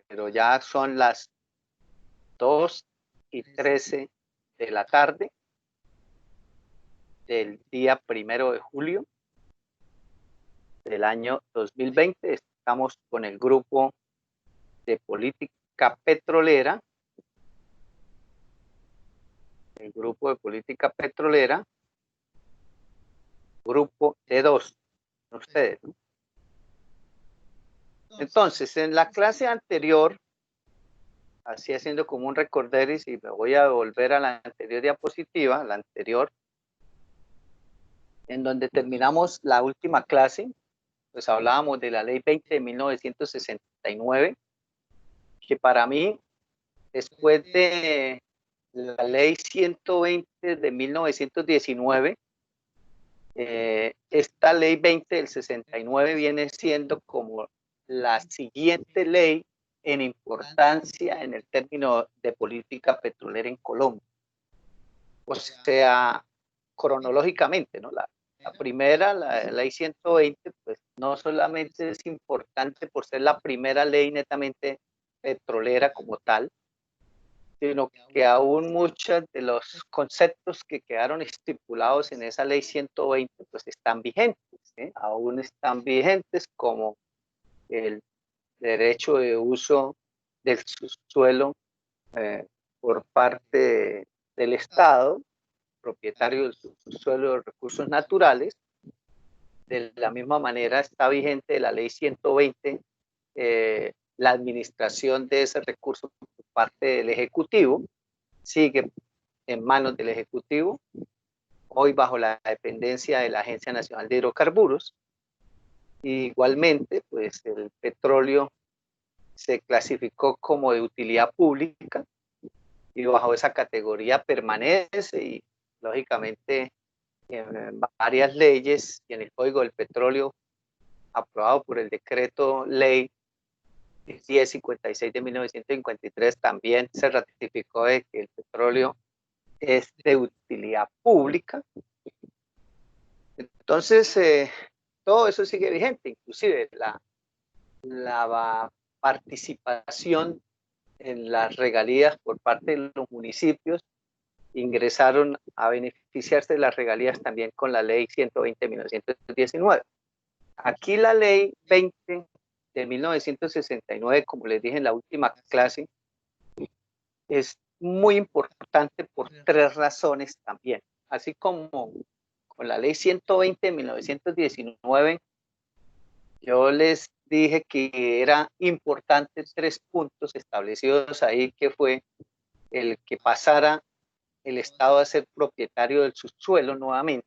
pero ya son las 2:13 de la tarde del día 1 de julio del año 2020. Estamos con el grupo de política petrolera, grupo de 2, ustedes, ¿no? Entonces, en la clase anterior, así haciendo como un recorderis, y me voy a volver a la anterior diapositiva, la anterior, en donde terminamos la última clase, pues hablábamos de la ley 20 de 1969, que para mí, después de la ley 120 de 1919, esta ley 20 del 69 viene siendo como la siguiente ley en importancia en el término de política petrolera en Colombia. O sea, cronológicamente, ¿no? La primera, la ley 120, pues no solamente es importante por ser la primera ley netamente petrolera como tal, sino que aún muchos de los conceptos que quedaron estipulados en esa ley 120 pues están vigentes, ¿eh? Aún están vigentes, como el derecho de uso del subsuelo por parte del Estado, propietario del subsuelo de recursos naturales. De la misma manera está vigente la ley 120, la administración de ese recurso por parte del Ejecutivo, sigue en manos del Ejecutivo, hoy bajo la dependencia de la Agencia Nacional de Hidrocarburos. Y igualmente, pues el petróleo se clasificó como de utilidad pública y bajo esa categoría permanece, y lógicamente en varias leyes y en el Código del Petróleo aprobado por el decreto ley 1056 de 1953 también se ratificó de que el petróleo es de utilidad pública. Entonces, todo eso sigue vigente, inclusive la participación en las regalías por parte de los municipios ingresaron a beneficiarse de las regalías también con la ley 120 de 1919. Aquí la ley 20 de 1969, como les dije en la última clase, es muy importante por 3 razones también. Así como con la ley 120 de 1919, yo les dije que era importante 3 puntos establecidos ahí, que fue el que pasara el Estado a ser propietario del subsuelo nuevamente,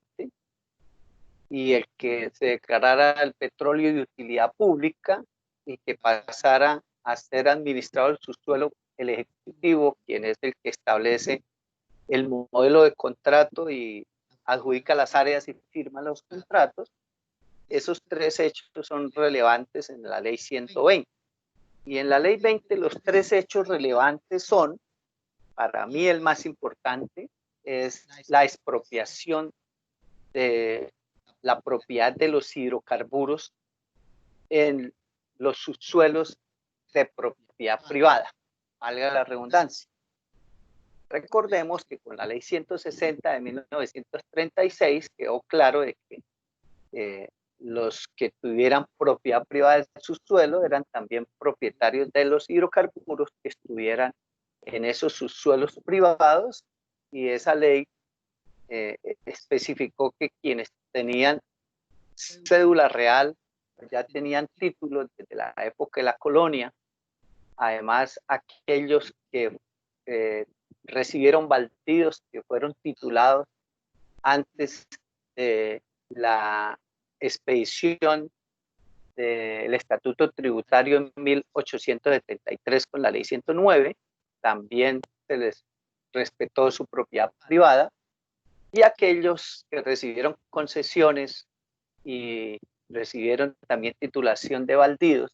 y el que se declarara el petróleo de utilidad pública y que pasara a ser administrado el subsuelo el Ejecutivo, quien es el que establece el modelo de contrato y adjudica las áreas y firma los contratos. Esos 3 hechos son relevantes en la ley 120. Y en la ley 20 los 3 hechos relevantes son, para mí el más importante, es la expropiación de la propiedad de los hidrocarburos en los subsuelos de propiedad privada, valga la redundancia. Recordemos que con la ley 160 de 1936 quedó claro de que los que tuvieran propiedad privada del subsuelo eran también propietarios de los hidrocarburos que estuvieran en esos subsuelos privados, y esa ley especificó que quienes tenían cédula real ya tenían títulos desde la época de la colonia. Además, aquellos que recibieron baldíos que fueron titulados antes de la expedición del Estatuto Tributario en 1873 con la Ley 109, también se les respetó su propiedad privada. Y aquellos que recibieron concesiones y recibieron también titulación de baldíos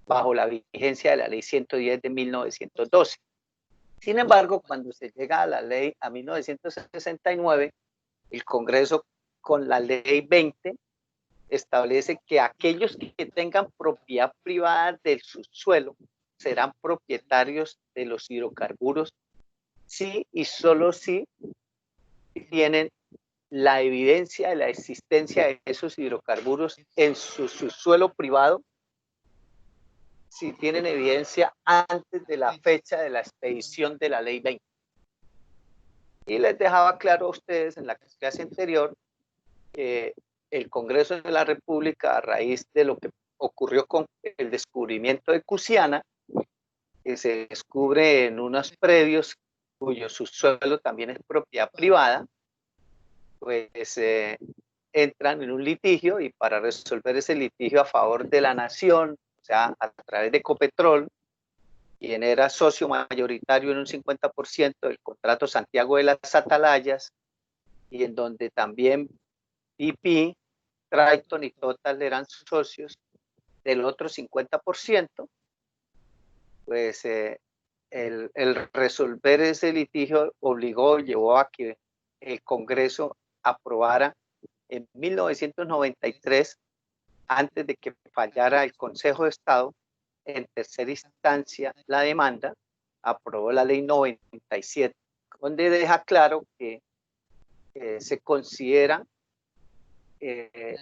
bajo la vigencia de la ley 110 de 1912. Sin embargo, cuando se llega a la ley a 1969, el Congreso con la ley 20 establece que aquellos que tengan propiedad privada del subsuelo serán propietarios de los hidrocarburos sí y solo si tienen la evidencia de la existencia de esos hidrocarburos en su subsuelo privado, si tienen evidencia antes de la fecha de la expedición de la Ley 20. Y les dejaba claro a ustedes en la clase anterior que el Congreso de la República, a raíz de lo que ocurrió con el descubrimiento de Cusiana, que se descubre en unos predios cuyo subsuelo también es propiedad privada, pues entran en un litigio, y para resolver ese litigio a favor de la nación, o sea, a través de Ecopetrol, quien era socio mayoritario en un 50% del contrato Santiago de las Atalayas, y en donde también BP, Triton y Total eran socios del otro 50%, pues el resolver ese litigio llevó a que el Congreso aprobara en 1993, antes de que fallara el Consejo de Estado, en tercera instancia la demanda, aprobó la Ley 97, donde deja claro que se considera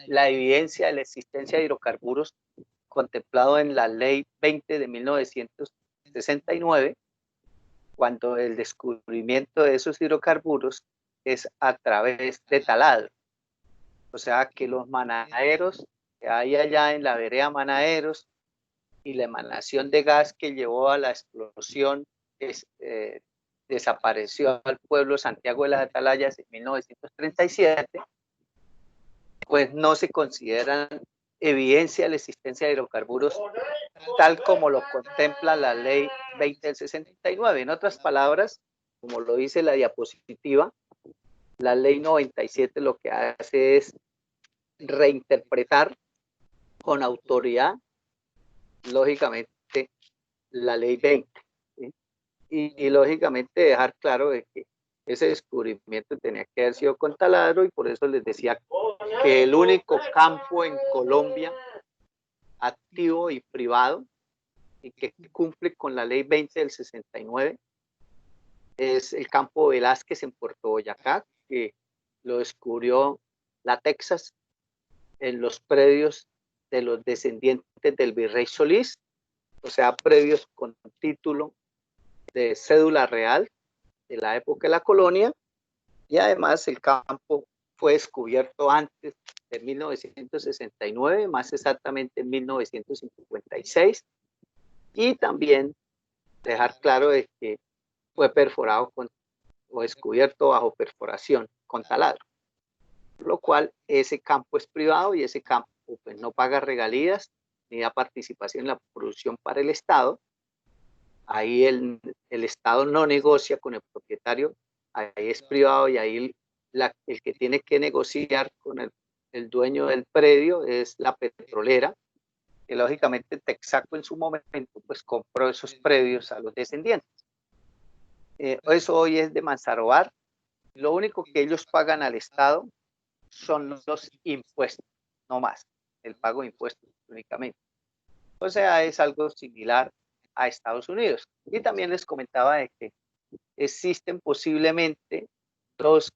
la evidencia de la existencia de hidrocarburos contemplado en la Ley 20 de 1969, cuando el descubrimiento de esos hidrocarburos es a través de taladro. O sea que los manaderos que hay allá en la vereda Manaderos y la emanación de gas que llevó a la explosión desapareció al pueblo Santiago de las Atalayas en 1937, pues no se consideran evidencia de la existencia de hidrocarburos tal como lo contempla la Ley 20 del 69. En otras palabras, como lo dice la diapositiva, la Ley 97 lo que hace es reinterpretar con autoridad, lógicamente, la Ley 20. ¿Sí? Y lógicamente dejar claro de que ese descubrimiento tenía que haber sido con taladro, y por eso les decía que el único campo en Colombia activo y privado y que cumple con la Ley 20 del 69 es el campo Velázquez en Puerto Boyacá, que lo descubrió la Texas en los predios de los descendientes del virrey Solís, o sea, predios con título de cédula real de la época de la colonia, y además el campo fue descubierto antes de 1969, más exactamente en 1956, y también dejar claro de que fue perforado o descubierto bajo perforación con taladro, lo cual ese campo es privado y ese campo pues, no paga regalías ni da participación en la producción para el Estado. Ahí el Estado no negocia con el propietario, ahí es privado, y ahí el que tiene que negociar con el dueño del predio es la petrolera, que lógicamente Texaco en su momento pues compró esos predios a los descendientes. Eso hoy es de Manzarobar. Lo único que ellos pagan al Estado son los impuestos, no más, el pago de impuestos únicamente. O sea, es algo similar a Estados Unidos. Y también les comentaba de que existen posiblemente dos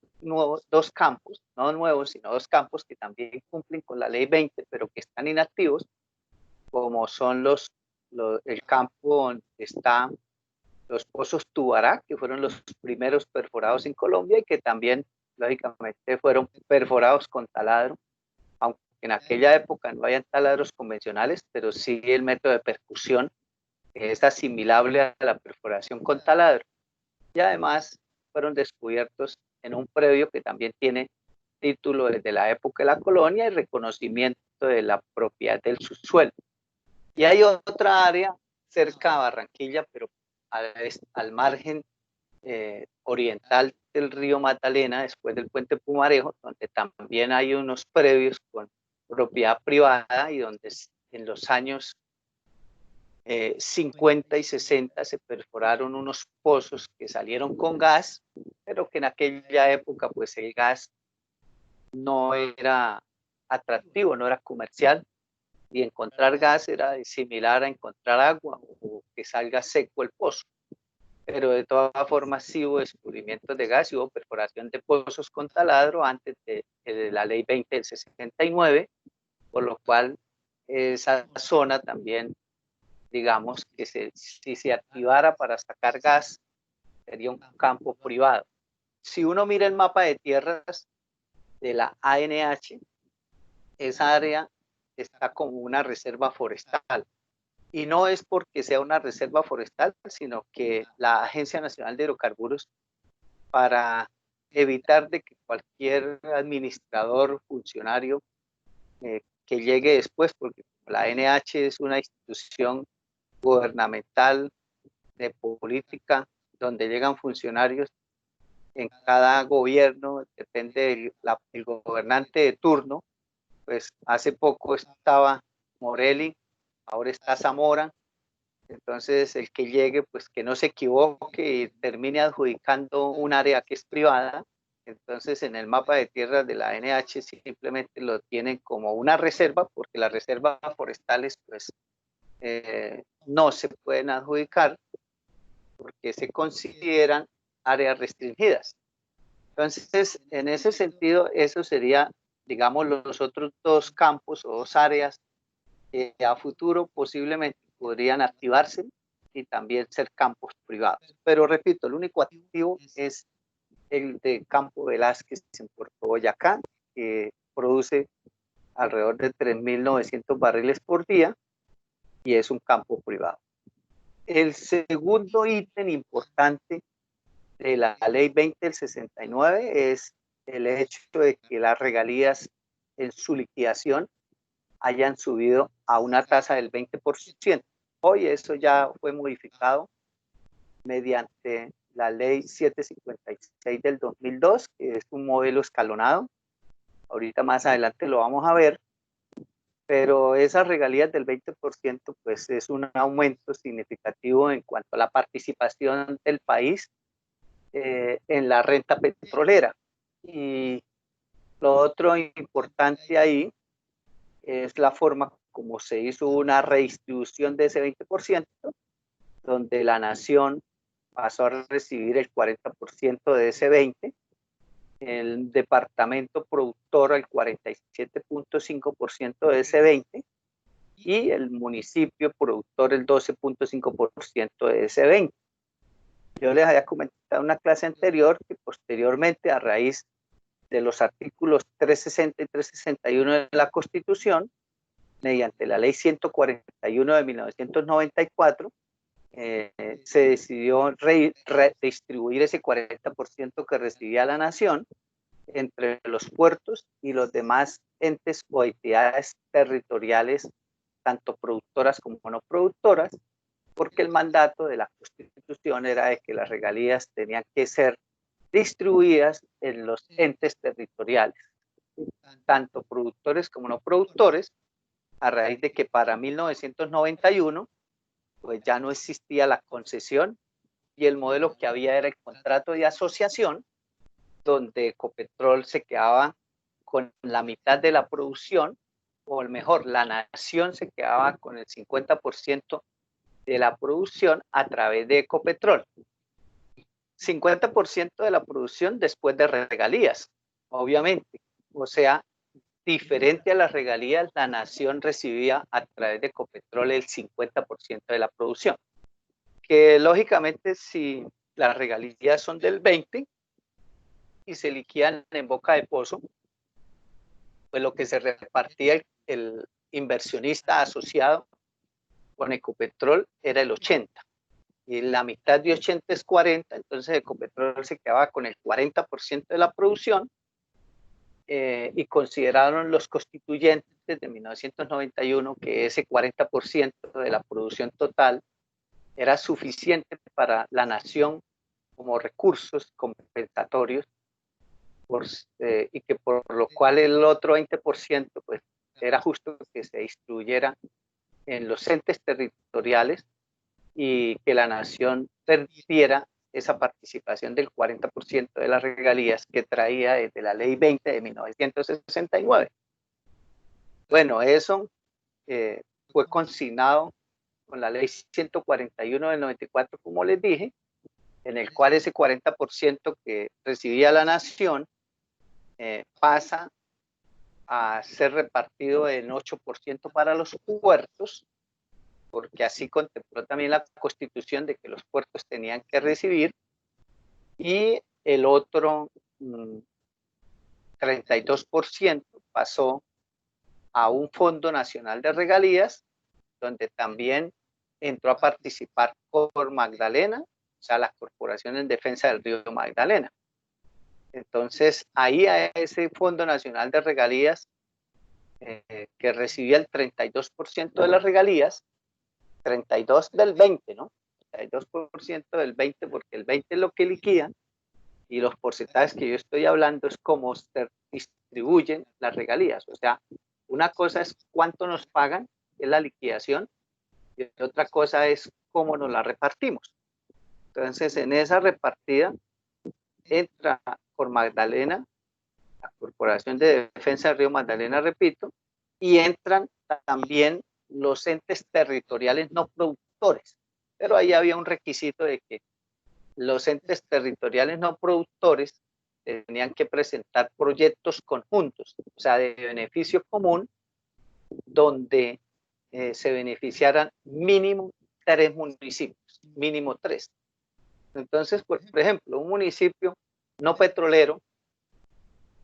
campos, no nuevos, sino dos campos que también cumplen con la Ley 20, pero que están inactivos, como son el campo donde están los pozos Tubará, que fueron los primeros perforados en Colombia y que también, lógicamente, fueron perforados con taladro, aunque en aquella época no habían taladros convencionales, pero sí el método de percusión es asimilable a la perforación con taladro. Y además fueron descubiertos en un predio que también tiene título desde la época de la colonia y reconocimiento de la propiedad del subsuelo. Y hay otra área cerca de Barranquilla, pero al margen oriental del río Magdalena, después del puente Pumarejo, donde también hay unos predios con propiedad privada y donde en los años 50 y 60 se perforaron unos pozos que salieron con gas, pero que en aquella época pues el gas no era atractivo, no era comercial, y encontrar gas era similar a encontrar agua o que salga seco el pozo. Pero de todas formas sí hubo descubrimientos de gas y hubo perforación de pozos con taladro antes de la ley 20 del 69, por lo cual esa zona también, digamos, que si se activara para sacar gas, sería un campo privado. Si uno mira el mapa de tierras de la ANH, esa área está como una reserva forestal. Y no es porque sea una reserva forestal, sino que la Agencia Nacional de Hidrocarburos, para evitar de que cualquier administrador, funcionario que llegue después, porque la NH es una institución gubernamental de política, donde llegan funcionarios en cada gobierno, depende del gobernante de turno. Pues hace poco estaba Morelli, ahora está Zamora. Entonces, el que llegue, pues que no se equivoque y termine adjudicando un área que es privada. Entonces, en el mapa de tierras de la NH simplemente lo tienen como una reserva, porque las reservas forestales, pues, no se pueden adjudicar porque se consideran áreas restringidas. Entonces, en ese sentido, eso sería, digamos, los otros dos campos o dos áreas que a futuro posiblemente podrían activarse y también ser campos privados. Pero repito, el único activo es el de Campo Velázquez en Puerto Boyacá, que produce alrededor de 3.900 barriles por día y es un campo privado. El segundo ítem importante de la ley 20 del 69 es el hecho de que las regalías en su liquidación hayan subido a una tasa del 20%. Hoy eso ya fue modificado mediante la ley 756 del 2002, que es un modelo escalonado. Ahorita más adelante lo vamos a ver, pero esas regalías del 20% pues es un aumento significativo en cuanto a la participación del país en la renta petrolera. Y lo otro importante ahí es la forma como se hizo una redistribución de ese 20%, donde la nación pasó a recibir el 40% de ese 20%, el departamento productor el 47.5% de ese 20% y el municipio productor el 12.5% de ese 20%. Yo les había comentado en una clase anterior que posteriormente, a raíz de los artículos 360 y 361 de la Constitución, mediante la ley 141 de 1994, se decidió redistribuir ese 40% que recibía la nación entre los puertos y los demás entes o entidades territoriales, tanto productoras como no productoras, porque el mandato de la Constitución era de que las regalías tenían que ser distribuidas en los entes territoriales, tanto productores como no productores, a raíz de que para 1991 pues ya no existía la concesión y el modelo que había era el contrato de asociación, donde Ecopetrol se quedaba con la mitad de la producción, o mejor, la nación se quedaba con el 50% de la producción a través de Ecopetrol. 50% de la producción después de regalías, obviamente. O sea, diferente a las regalías, la nación recibía a través de Ecopetrol el 50% de la producción. Que lógicamente si las regalías son del 20% y se liquidan en boca de pozo, pues lo que se repartía el inversionista asociado con Ecopetrol era el 80%. Y la mitad de 80 es 40, entonces Ecopetrol se quedaba con el 40% de la producción y consideraron los constituyentes de 1991 que ese 40% de la producción total era suficiente para la nación como recursos compensatorios y que por lo cual el otro 20% pues era justo que se distribuyera en los entes territoriales y que la nación perdiera esa participación del 40% de las regalías que traía desde la ley 20 de 1969. Bueno, eso fue consignado con la ley 141 del 94, como les dije, en el cual ese 40% que recibía la nación pasa a ser repartido en 8% para los puertos, porque así contempló también la Constitución de que los puertos tenían que recibir, y el otro 32% pasó a un Fondo Nacional de Regalías, donde también entró a participar Cor Magdalena, o sea, la Corporación en Defensa del Río Magdalena. Entonces, ahí a ese Fondo Nacional de Regalías, que recibía el 32% de las regalías, 32 del 20, ¿no? 32% del 20, porque el 20 es lo que liquidan, y los porcentajes que yo estoy hablando es cómo se distribuyen las regalías. O sea, una cosa es cuánto nos pagan, que es la liquidación, y otra cosa es cómo nos la repartimos. Entonces, en esa repartida entra por Magdalena, la Corporación de Defensa del Río Magdalena, repito, y entran también los entes territoriales no productores. Pero ahí había un requisito de que los entes territoriales no productores tenían que presentar proyectos conjuntos, o sea, de beneficio común, donde se beneficiaran mínimo 3 municipios, mínimo 3. Entonces, por ejemplo, un municipio no petrolero,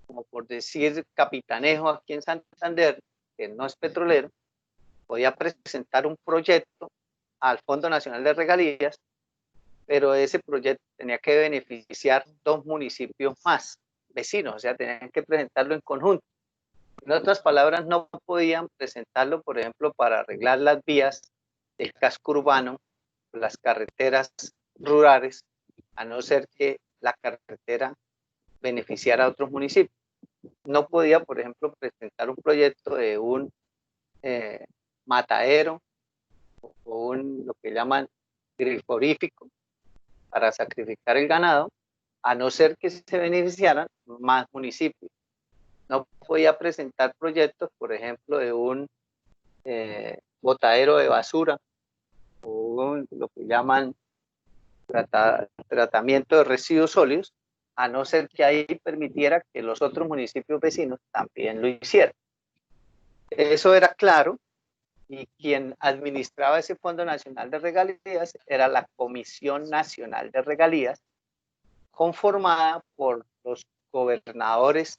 como por decir Capitanejo aquí en Santander, que no es petrolero, podía presentar un proyecto al Fondo Nacional de Regalías, pero ese proyecto tenía que beneficiar 2 municipios más vecinos, o sea, tenían que presentarlo en conjunto. En otras palabras, no podían presentarlo, por ejemplo, para arreglar las vías del casco urbano, las carreteras rurales, a no ser que la carretera beneficiara a otros municipios. No podía, por ejemplo, presentar un proyecto de un matadero o lo que llaman griforífico para sacrificar el ganado, a no ser que se beneficiaran más municipios. No podía presentar proyectos, por ejemplo, de un botadero de basura o lo que llaman tratamiento de residuos sólidos, a no ser que ahí permitiera que los otros municipios vecinos también lo hicieran. Eso era claro, y quien administraba ese Fondo Nacional de Regalías era la Comisión Nacional de Regalías, conformada por los gobernadores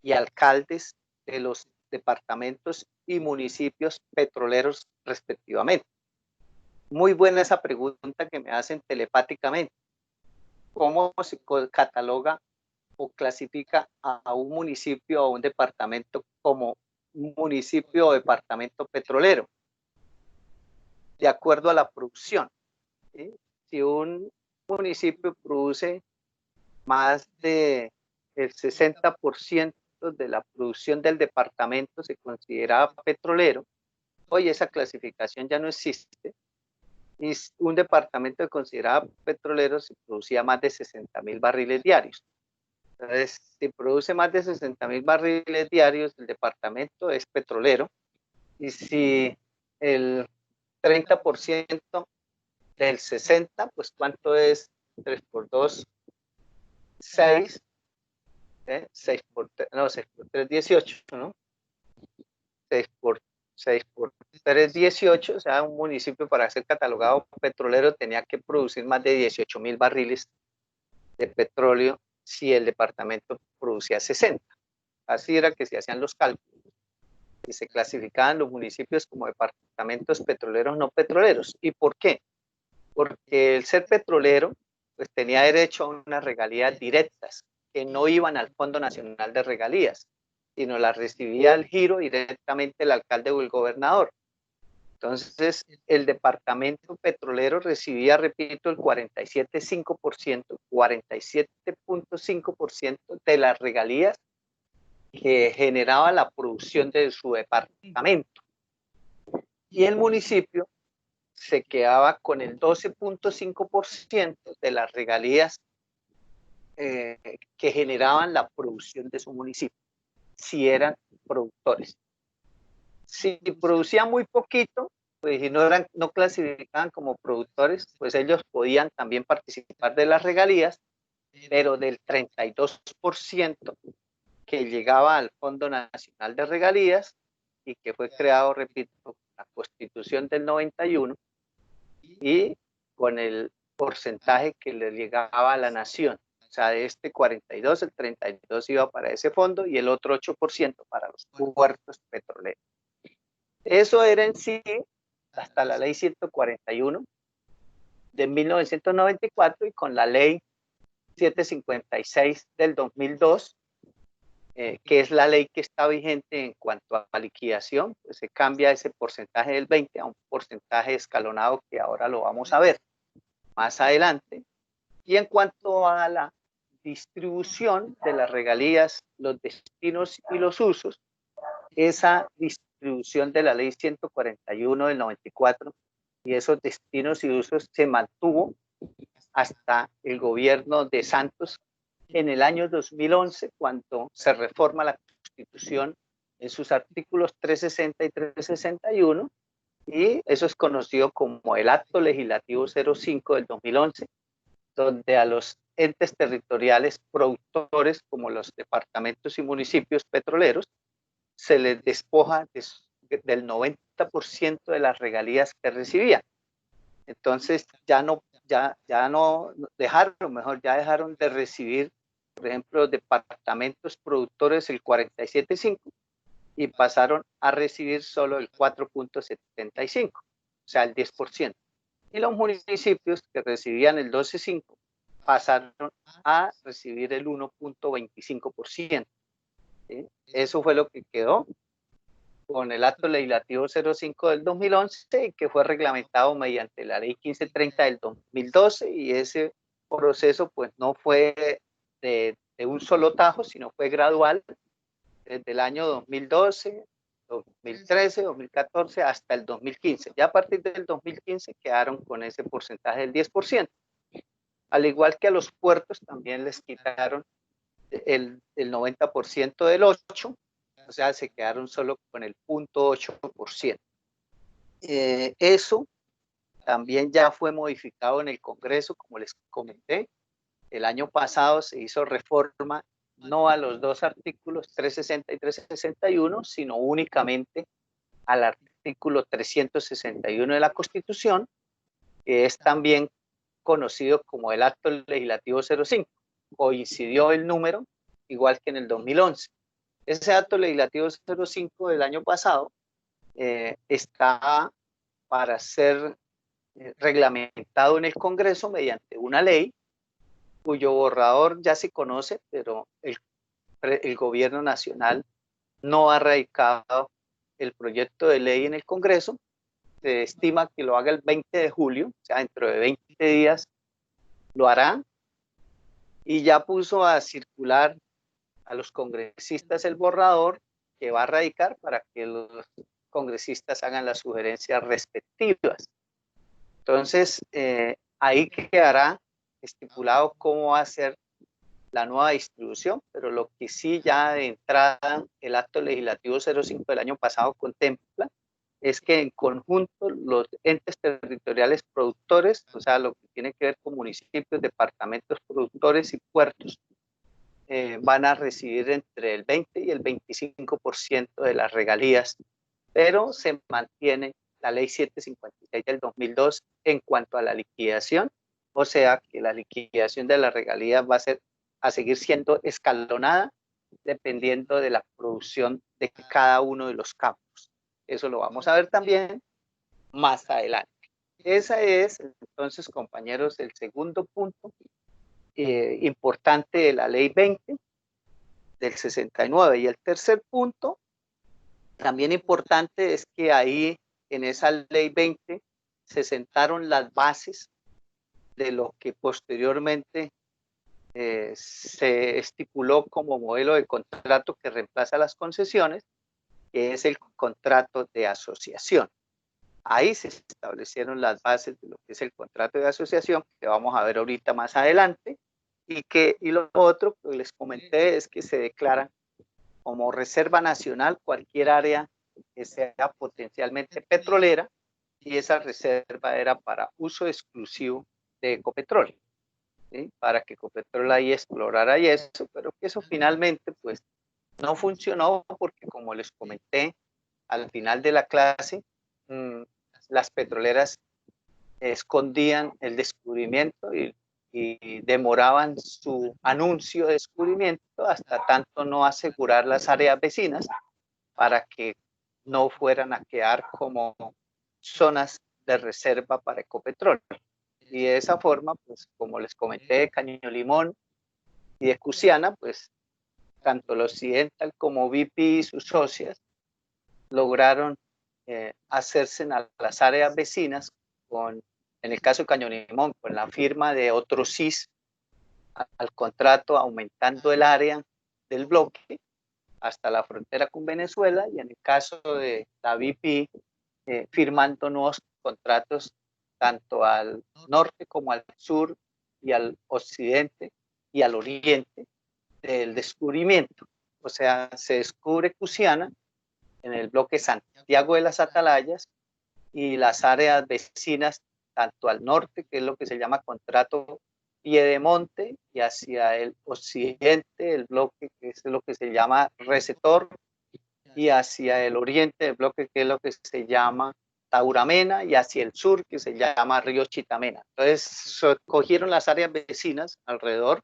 y alcaldes de los departamentos y municipios petroleros respectivamente. Muy buena esa pregunta que me hacen telepáticamente. ¿Cómo se cataloga o clasifica a un municipio o un departamento como un municipio o departamento petrolero? De acuerdo a la producción, ¿sí? Si un municipio produce más del 60% de la producción del departamento, se considera petrolero. Hoy esa clasificación ya no existe, y un departamento que consideraba petrolero si producía más de 60.000 barriles diarios. Entonces, si produce más de 60.000 barriles diarios, el departamento es petrolero. Y si el 30% del 60, pues ¿cuánto es? 3 por 2, 6. 6 por 3, 18, ¿no? 6 por 3, 18, o sea, un municipio para ser catalogado petrolero tenía que producir más de 18.000 barriles de petróleo si el departamento producía 60. Así era que se hacían los cálculos y se clasificaban los municipios como departamentos petroleros no petroleros. ¿Y por qué? Porque el ser petrolero pues tenía derecho a unas regalías directas que no iban al Fondo Nacional de Regalías, sino las recibía al giro directamente el alcalde o el gobernador. Entonces, el departamento petrolero recibía, repito, el 47.5%, 47.5% de las regalías que generaba la producción de su departamento. Y el municipio se quedaba con el 12.5% de las regalías que generaban la producción de su municipio, si eran productores. si producían muy poquito, pues y no clasificaban como productores, pues ellos podían también participar de las regalías, pero del 32% que llegaba al Fondo Nacional de Regalías y que fue creado, repito, la Constitución del 91 y con el porcentaje que le llegaba a la nación. O sea, de este 42, el 32 iba para ese fondo y el otro 8% para los puertos petroleros. Eso era en sí hasta la ley 141 de 1994 y con la ley 756 del 2002, que es la ley que está vigente en cuanto a liquidación, pues se cambia ese porcentaje del 20 a un porcentaje escalonado que ahora lo vamos a ver más adelante. Y en cuanto a la distribución de las regalías, los destinos y los usos, esa distribución de la ley 141 del 94 y esos destinos y usos se mantuvo hasta el gobierno de Santos en el año 2011, cuando se reforma la Constitución en sus artículos 360 y 361, y eso es conocido como el Acto Legislativo 05 del 2011, donde a los entes territoriales productores, como los departamentos y municipios petroleros, se les despoja del 90% de las regalías que recibían. Entonces ya no dejaron de recibir, por ejemplo, departamentos productores el 47.5 y pasaron a recibir solo el 4.75, o sea, el 10%. Y los municipios que recibían el 12.5 pasaron a recibir el 1.25%. ¿Sí? Eso fue lo que quedó con el Acto Legislativo 05 del 2011, que fue reglamentado mediante la Ley 1530 del 2012, y ese proceso pues no fue de un solo tajo, sino fue gradual desde el año 2012, 2013, 2014 hasta el 2015. Ya a partir del 2015 quedaron con ese porcentaje del 10%. Al igual que a los puertos también les quitaron el 90% del 8%, o sea, se quedaron solo con el 0.8%. Eso también ya fue modificado en el Congreso, como les comenté. El año pasado se hizo reforma no a los dos artículos 360 y 361, sino únicamente al artículo 361 de la Constitución, que es también conocido como el Acto Legislativo 05. Coincidió el número, igual que en el 2011. Ese Acto Legislativo 05 del año pasado está para ser reglamentado en el Congreso mediante una ley cuyo borrador ya se conoce, pero el gobierno nacional no ha radicado el proyecto de ley en el Congreso. Se estima que lo haga el 20 de julio, o sea, dentro de 20 días lo hará, y ya puso a circular a los congresistas el borrador que va a radicar para que los congresistas hagan las sugerencias respectivas. Entonces, ahí quedará estipulado cómo va a ser la nueva distribución, pero lo que sí ya de entrada el Acto Legislativo 05 del año pasado contempla es que en conjunto los entes territoriales productores, o sea, lo que tiene que ver con municipios, departamentos productores y puertos, van a recibir entre el 20 y el 25% de las regalías, pero se mantiene la ley 756 del 2002 en cuanto a la liquidación, o sea que la liquidación de las regalías va a seguir siendo escalonada dependiendo de la producción de cada uno de los campos. Eso lo vamos a ver también más adelante. Ese es, entonces, compañeros, el segundo punto importante de la ley 20 del 69. Y el tercer punto, también importante, es que ahí en esa ley 20 se sentaron las bases de lo que posteriormente se estipuló como modelo de contrato que reemplaza las concesiones, que es el contrato de asociación. Ahí se establecieron las bases de lo que es el contrato de asociación, que vamos a ver ahorita más adelante, y lo otro que les comenté es que se declara como reserva nacional cualquier área que sea potencialmente petrolera, y esa reserva era para uso exclusivo de Ecopetrol, ¿sí? Para que Ecopetrol ahí explorara y eso, pero que eso finalmente pues no funcionó porque, como les comenté al final de la clase, las petroleras escondían el descubrimiento y demoraban su anuncio de descubrimiento hasta tanto no asegurar las áreas vecinas para que no fueran a quedar como zonas de reserva para Ecopetrol. Y de esa forma, pues como les comenté, de Caño Limón y de Cusiana, pues tanto el Occidental como BP y sus socias lograron hacerse a las áreas vecinas con, en el caso de Caño Limón, con la firma de otro CIS al contrato, aumentando el área del bloque hasta la frontera con Venezuela, y en el caso de la BP, firmando nuevos contratos tanto al norte como al sur y al occidente y al oriente del descubrimiento. O sea, se descubre Cusiana en el bloque Santiago de las Atalayas, y las áreas vecinas tanto al norte, que es lo que se llama contrato Piedemonte, y hacia el occidente el bloque que es lo que se llama Receptor, y hacia el oriente del bloque que es lo que se llama Tauramena, y hacia el sur que se llama Río Chitamena. Entonces cogieron las áreas vecinas alrededor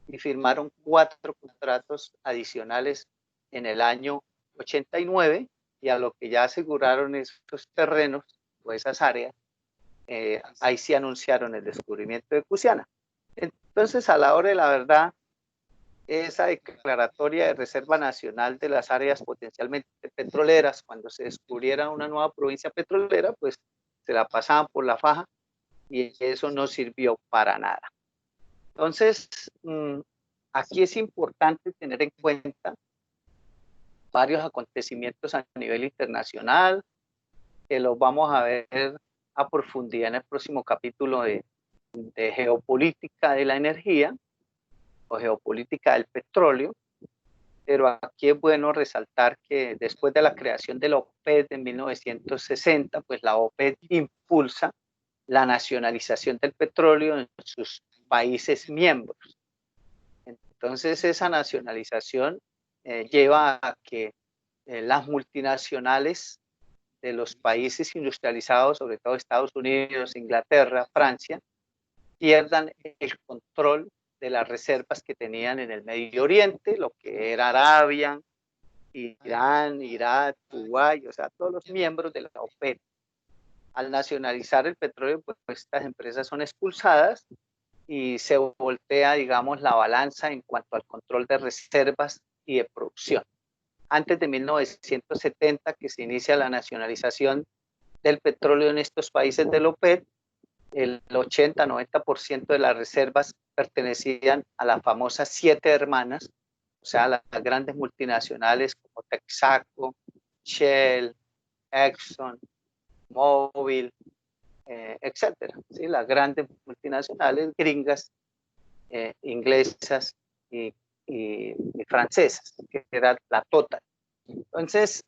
y firmaron 4 contratos adicionales en el año 89, y a lo que ya aseguraron esos terrenos o esas áreas, ahí sí anunciaron el descubrimiento de Cusiana. Entonces, a la hora de la verdad, esa declaratoria de reserva nacional de las áreas potencialmente petroleras, cuando se descubriera una nueva provincia petrolera, pues se la pasaban por la faja y eso no sirvió para nada. Entonces, aquí es importante tener en cuenta varios acontecimientos a nivel internacional, que los vamos a ver a profundidad en el próximo capítulo de geopolítica de la energía o geopolítica del petróleo. Pero aquí es bueno resaltar que después de la creación de la OPEP en 1960, pues la OPEP impulsa la nacionalización del petróleo en sus países miembros. Entonces esa nacionalización lleva a que las multinacionales de los países industrializados, sobre todo Estados Unidos, Inglaterra, Francia, pierdan el control de las reservas que tenían en el Medio Oriente, lo que era Arabia, Irán, Irak, Kuwait, o sea, todos los miembros de la OPEP. Al nacionalizar el petróleo, pues estas empresas son expulsadas y se voltea, digamos, la balanza en cuanto al control de reservas y de producción. Antes de 1970, que se inicia la nacionalización del petróleo en estos países de la OPEP, el 80-90% de las reservas pertenecían a las famosas 7 hermanas, o sea, las grandes multinacionales como Texaco, Shell, Exxon, Mobil, etcétera. ¿Sí? Las grandes multinacionales gringas, inglesas y francesas, que era la Total. Entonces,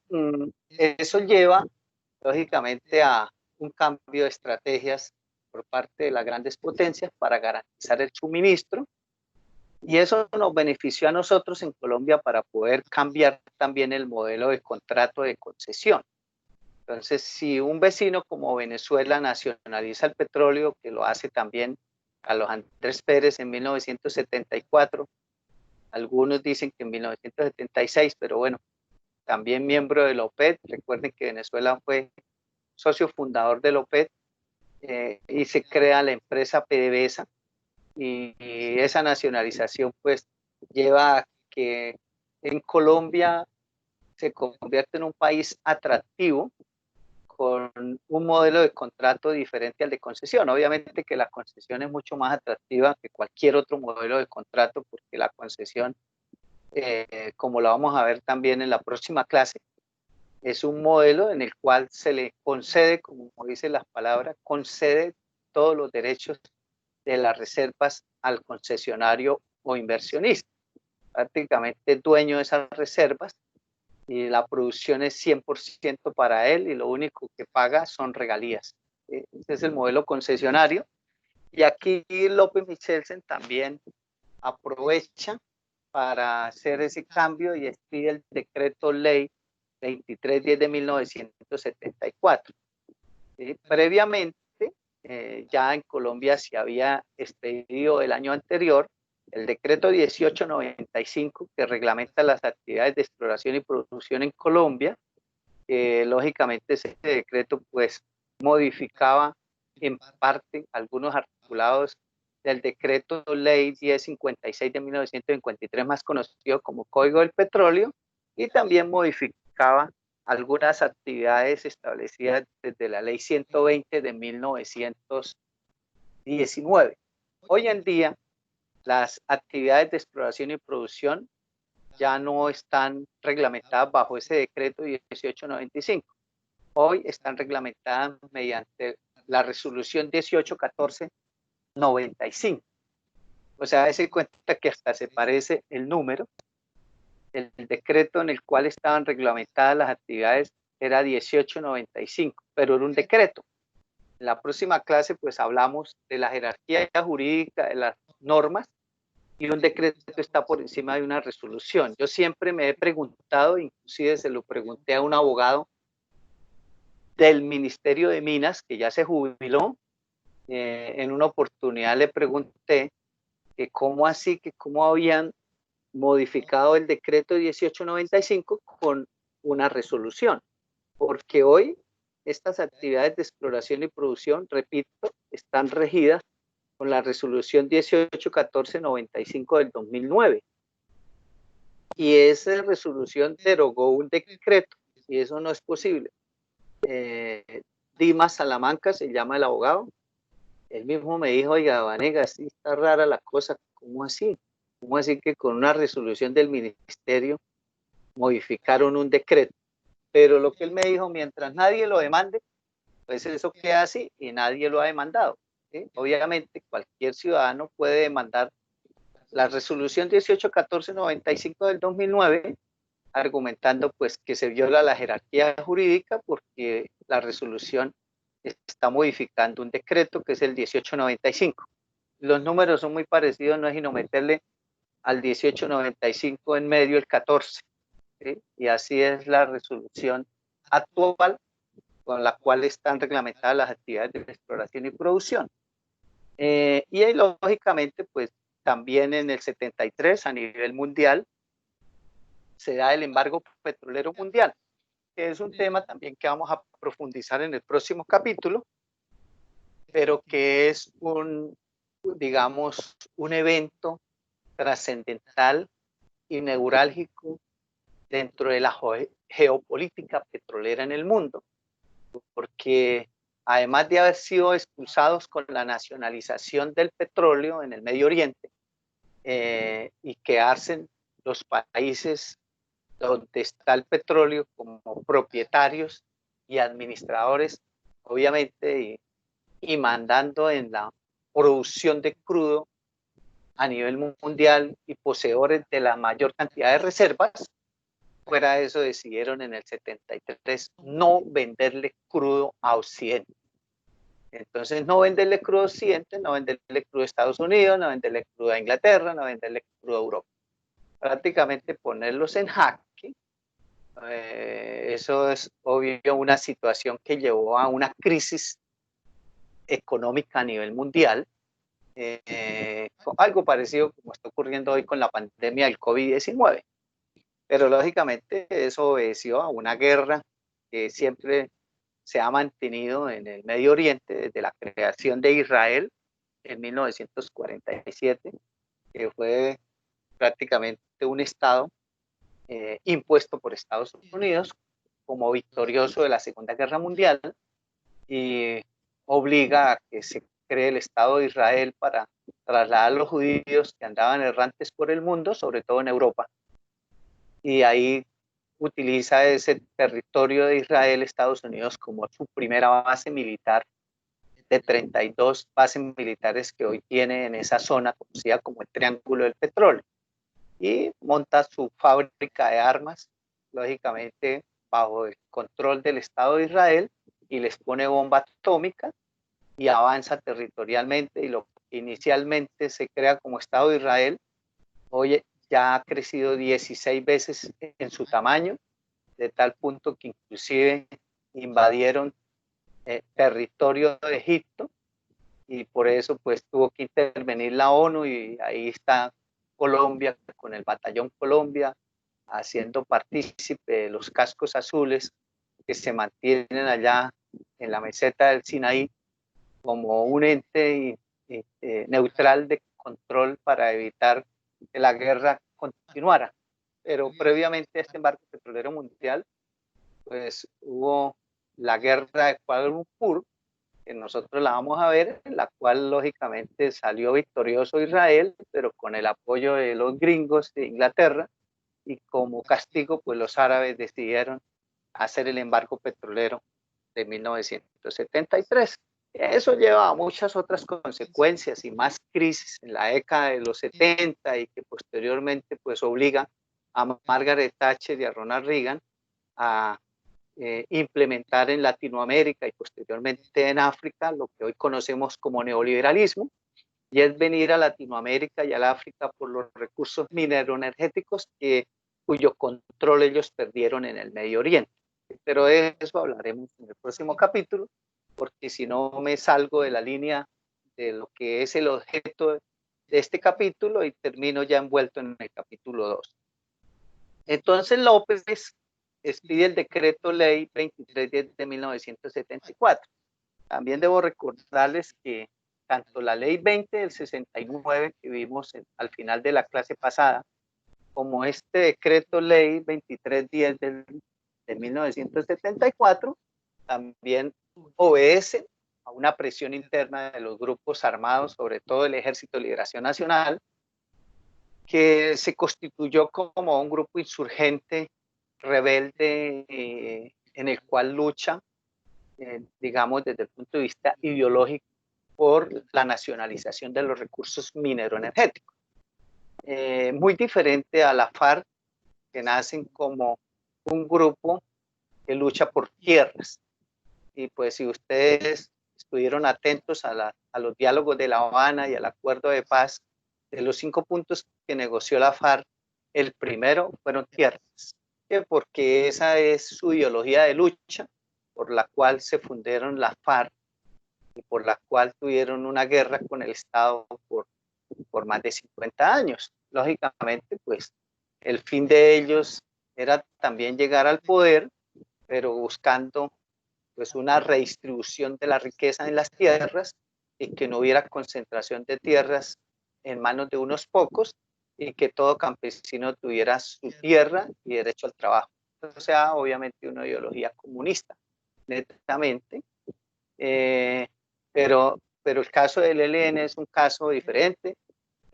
eso lleva, lógicamente, a un cambio de estrategias por parte de las grandes potencias para garantizar el suministro, y eso nos benefició a nosotros en Colombia para poder cambiar también el modelo de contrato de concesión. Entonces, si un vecino como Venezuela nacionaliza el petróleo, que lo hace también Carlos Andrés Pérez en 1974, algunos dicen que en 1976, pero bueno, también miembro de la OPEP. Recuerden que Venezuela fue socio fundador de la OPEP, y se crea la empresa PDVSA, y esa nacionalización pues lleva a que en Colombia se convierte en un país atractivo con un modelo de contrato diferente al de concesión. Obviamente que la concesión es mucho más atractiva que cualquier otro modelo de contrato, porque la concesión, como la vamos a ver también en la próxima clase, es un modelo en el cual se le concede, como dicen las palabras, concede todos los derechos de las reservas al concesionario o inversionista, prácticamente dueño de esas reservas, y la producción es 100% para él y lo único que paga son regalías. Ese es el modelo concesionario. Y aquí López Michelsen también aprovecha para hacer ese cambio y expide el decreto ley 2310 de 1974. Previamente, ya en Colombia se había expedido el año anterior el decreto 1895 que reglamenta las actividades de exploración y producción en Colombia. Lógicamente ese decreto pues modificaba en parte algunos articulados del decreto ley 1056 de 1953, más conocido como Código del Petróleo, y también modificaba algunas actividades establecidas desde la ley 120 de 1919. Hoy en día, las actividades de exploración y producción ya no están reglamentadas bajo ese decreto 1895. Hoy están reglamentadas mediante la resolución 1814-95. O sea, se cuenta que hasta se parece el número. El decreto en el cual estaban reglamentadas las actividades era 1895, pero era un decreto. En la próxima clase pues hablamos de la jerarquía jurídica, de las normas, y un decreto está por encima de una resolución. Yo siempre me he preguntado, inclusive se lo pregunté a un abogado del Ministerio de Minas, que ya se jubiló, en una oportunidad le pregunté que cómo así, que cómo habían modificado el decreto 1895 con una resolución, porque hoy estas actividades de exploración y producción, repito, están regidas con la resolución 1814-95 del 2009. Y esa resolución derogó un decreto y eso no es posible. Dimas Salamanca se llama el abogado. Él mismo me dijo, oiga, Vanegas, sí está rara la cosa, ¿cómo así? ¿Cómo así que con una resolución del ministerio modificaron un decreto? Pero lo que él me dijo, mientras nadie lo demande, pues eso queda así y nadie lo ha demandado. ¿Sí? Obviamente cualquier ciudadano puede demandar la resolución 1814-95 del 2009, argumentando pues que se viola la jerarquía jurídica porque la resolución está modificando un decreto que es el 1895. Los números son muy parecidos, no es sino meterle al 1895 en medio el 14. ¿Sí? Y así es la resolución actual con la cual están reglamentadas las actividades de exploración y producción. Y ahí, lógicamente, pues también en el 73 a nivel mundial se da el embargo petrolero mundial, que es un tema también que vamos a profundizar en el próximo capítulo, pero que es digamos, un evento trascendental y neurálgico dentro de la geopolítica petrolera en el mundo, porque además de haber sido expulsados con la nacionalización del petróleo en el Medio Oriente y quedarse los países donde está el petróleo como propietarios y administradores, obviamente, y mandando en la producción de crudo a nivel mundial y poseedores de la mayor cantidad de reservas. Fuera de eso, decidieron en el 73 no venderle crudo a Occidente. Entonces, no venderle crudo a Occidente, no venderle crudo a Estados Unidos, no venderle crudo a Inglaterra, no venderle crudo a Europa. Prácticamente ponerlos en jaque. Eso es obvio una situación que llevó a una crisis económica a nivel mundial. Algo parecido como está ocurriendo hoy con la pandemia del COVID-19. Pero lógicamente eso obedeció a una guerra que siempre se ha mantenido en el Medio Oriente desde la creación de Israel en 1947, que fue prácticamente un estado impuesto por Estados Unidos como victorioso de la Segunda Guerra Mundial y obliga a que se cree el Estado de Israel para trasladar a los judíos que andaban errantes por el mundo, sobre todo en Europa. Y ahí utiliza ese territorio de Israel, Estados Unidos, como su primera base militar de 32 bases militares que hoy tiene en esa zona conocida como el Triángulo del Petróleo. Y monta su fábrica de armas lógicamente bajo el control del Estado de Israel, y les pone bomba atómica y avanza territorialmente, y lo que inicialmente se crea como Estado de Israel, hoy ya ha crecido 16 veces en su tamaño, de tal punto que inclusive invadieron territorio de Egipto, y por eso pues tuvo que intervenir la ONU, y ahí está Colombia con el Batallón Colombia haciendo partícipe de los cascos azules que se mantienen allá en la meseta del Sinaí como un ente neutral de control para evitar que la guerra continuara. Pero previamente a este embargo petrolero mundial, pues hubo la guerra de Kuala Lumpur, que nosotros la vamos a ver, en la cual lógicamente salió victorioso Israel, pero con el apoyo de los gringos de Inglaterra, y como castigo, pues los árabes decidieron hacer el embargo petrolero de 1973. Eso lleva a muchas otras consecuencias y más crisis en la década de los 70, y que posteriormente pues obliga a Margaret Thatcher y a Ronald Reagan a implementar en Latinoamérica y posteriormente en África lo que hoy conocemos como neoliberalismo, y es venir a Latinoamérica y al África por los recursos mineroenergéticos cuyo control ellos perdieron en el Medio Oriente. Pero de eso hablaremos en el próximo capítulo, porque si no me salgo de la línea de lo que es el objeto de este capítulo y termino ya envuelto en el capítulo 2. Entonces López expide el decreto ley 2310 de 1974. También debo recordarles que tanto la ley 20 del 69 que vimos al final de la clase pasada, como este decreto ley 2310 de 1974, también obedecen a una presión interna de los grupos armados, sobre todo el Ejército de Liberación Nacional, que se constituyó como un grupo insurgente rebelde, en el cual lucha, digamos, desde el punto de vista ideológico, por la nacionalización de los recursos mineroenergéticos. Muy diferente a la FARC, que nacen como un grupo que lucha por tierras. Y pues si ustedes estuvieron atentos a los diálogos de La Habana y al acuerdo de paz, de los 5 puntos que negoció la FARC, el primero fueron tierras, porque esa es su ideología de lucha, por la cual se fundaron la FARC y por la cual tuvieron una guerra con el Estado por más de 50 años. Lógicamente, pues el fin de ellos era también llegar al poder, pero buscando pues una redistribución de la riqueza en las tierras, y que no hubiera concentración de tierras en manos de unos pocos, y que todo campesino tuviera su tierra y derecho al trabajo. O sea, obviamente una ideología comunista, netamente, pero el caso del ELN es un caso diferente.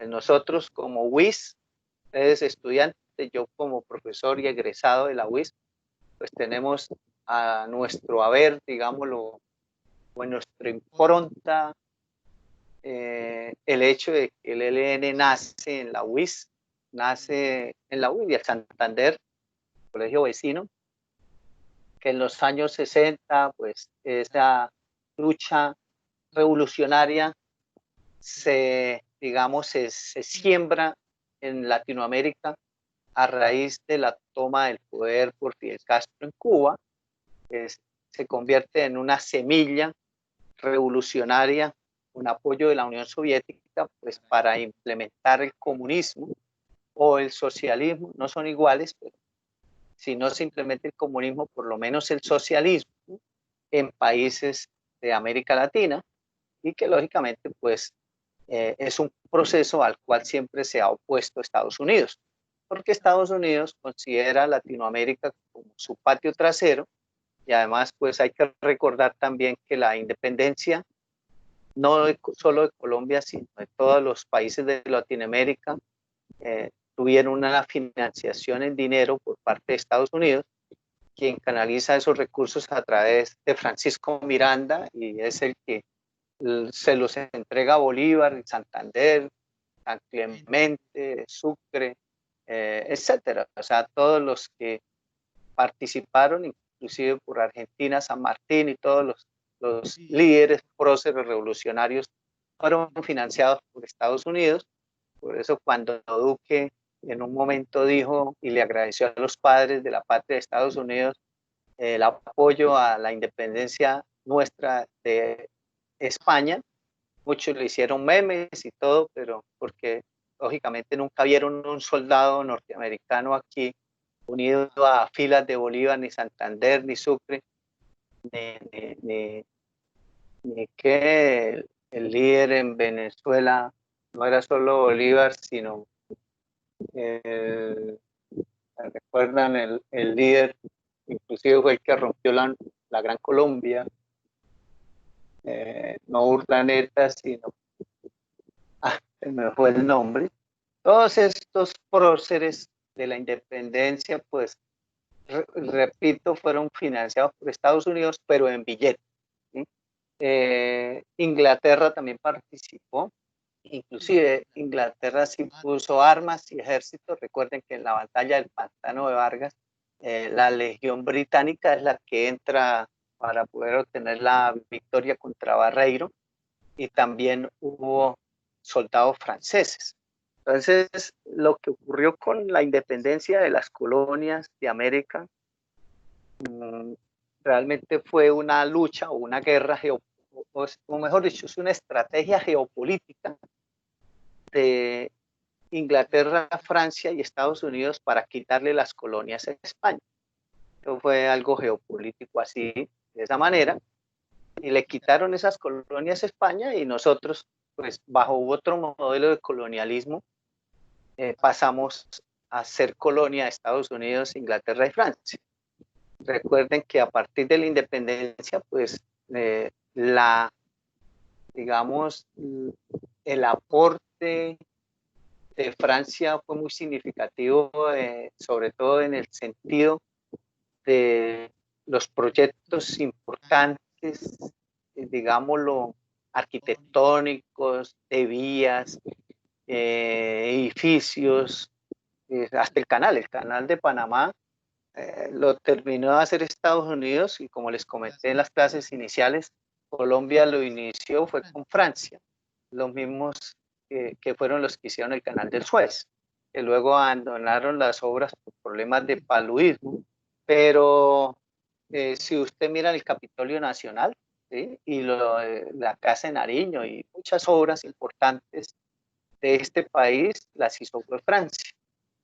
Nosotros como UIS, ustedes estudiantes, yo como profesor y egresado de la UIS, pues tenemos a nuestro haber, digámoslo, o en nuestra impronta, el hecho de que el ELN nace en la UIS, nace en la UIS y el Santander, colegio vecino, que en los años 60, pues esa lucha revolucionaria digamos, se siembra en Latinoamérica a raíz de la toma del poder por Fidel Castro en Cuba. Se convierte en una semilla revolucionaria con apoyo de la Unión Soviética, pues para implementar el comunismo o el socialismo. No son iguales, pero si no se implementa el comunismo, por lo menos el socialismo en países de América Latina, y que lógicamente pues es un proceso al cual siempre se ha opuesto Estados Unidos, porque Estados Unidos considera Latinoamérica como su patio trasero, y además pues hay que recordar también que la independencia, no solo de Colombia, sino de todos los países de Latinoamérica, tuvieron una financiación en dinero por parte de Estados Unidos, quien canaliza esos recursos a través de Francisco Miranda, y es el que se los entrega a Bolívar, Santander, San Clemente, Sucre, etcétera. O sea, todos los que participaron, inclusive por Argentina, San Martín y todos los líderes próceres revolucionarios fueron financiados por Estados Unidos. Por eso cuando Duque en un momento dijo y le agradeció a los padres de la patria de Estados Unidos el apoyo a la independencia nuestra de España, muchos le hicieron memes y todo, pero porque lógicamente nunca vieron un soldado norteamericano aquí unido a filas de Bolívar, ni Santander, ni Sucre, ni que el líder en Venezuela no era solo Bolívar, sino recuerdan el líder, inclusive fue el que rompió la Gran Colombia, no Urdaneta, sino, se me fue el nombre. Todos estos próceres de la independencia, pues, repito, fueron financiados por Estados Unidos, pero en billetes, ¿sí? Inglaterra también participó, inclusive Inglaterra sí puso armas y ejércitos. Recuerden que en la batalla del Pantano de Vargas, la Legión Británica es la que entra para poder obtener la victoria contra Barreiro, y también hubo soldados franceses. Entonces, lo que ocurrió con la independencia de las colonias de América realmente fue una lucha o una guerra o mejor dicho, es una estrategia geopolítica de Inglaterra, Francia y Estados Unidos para quitarle las colonias a España. Eso fue algo geopolítico así, de esa manera, y le quitaron esas colonias a España, y nosotros, pues bajo otro modelo de colonialismo, pasamos a ser colonia de Estados Unidos, Inglaterra y Francia. Recuerden que a partir de la independencia, pues digamos, el aporte de Francia fue muy significativo, sobre todo en el sentido de los proyectos importantes, digámoslo, arquitectónicos, de vías, edificios, hasta el canal de Panamá, lo terminó de hacer Estados Unidos, y como les comenté en las clases iniciales, Colombia lo inició fue con Francia, los mismos que fueron los que hicieron el canal del Suez, que luego abandonaron las obras por problemas de paludismo. Pero si usted mira el Capitolio Nacional, ¿sí? Y la Casa de Nariño y muchas obras importantes de este país las hizo fue Francia,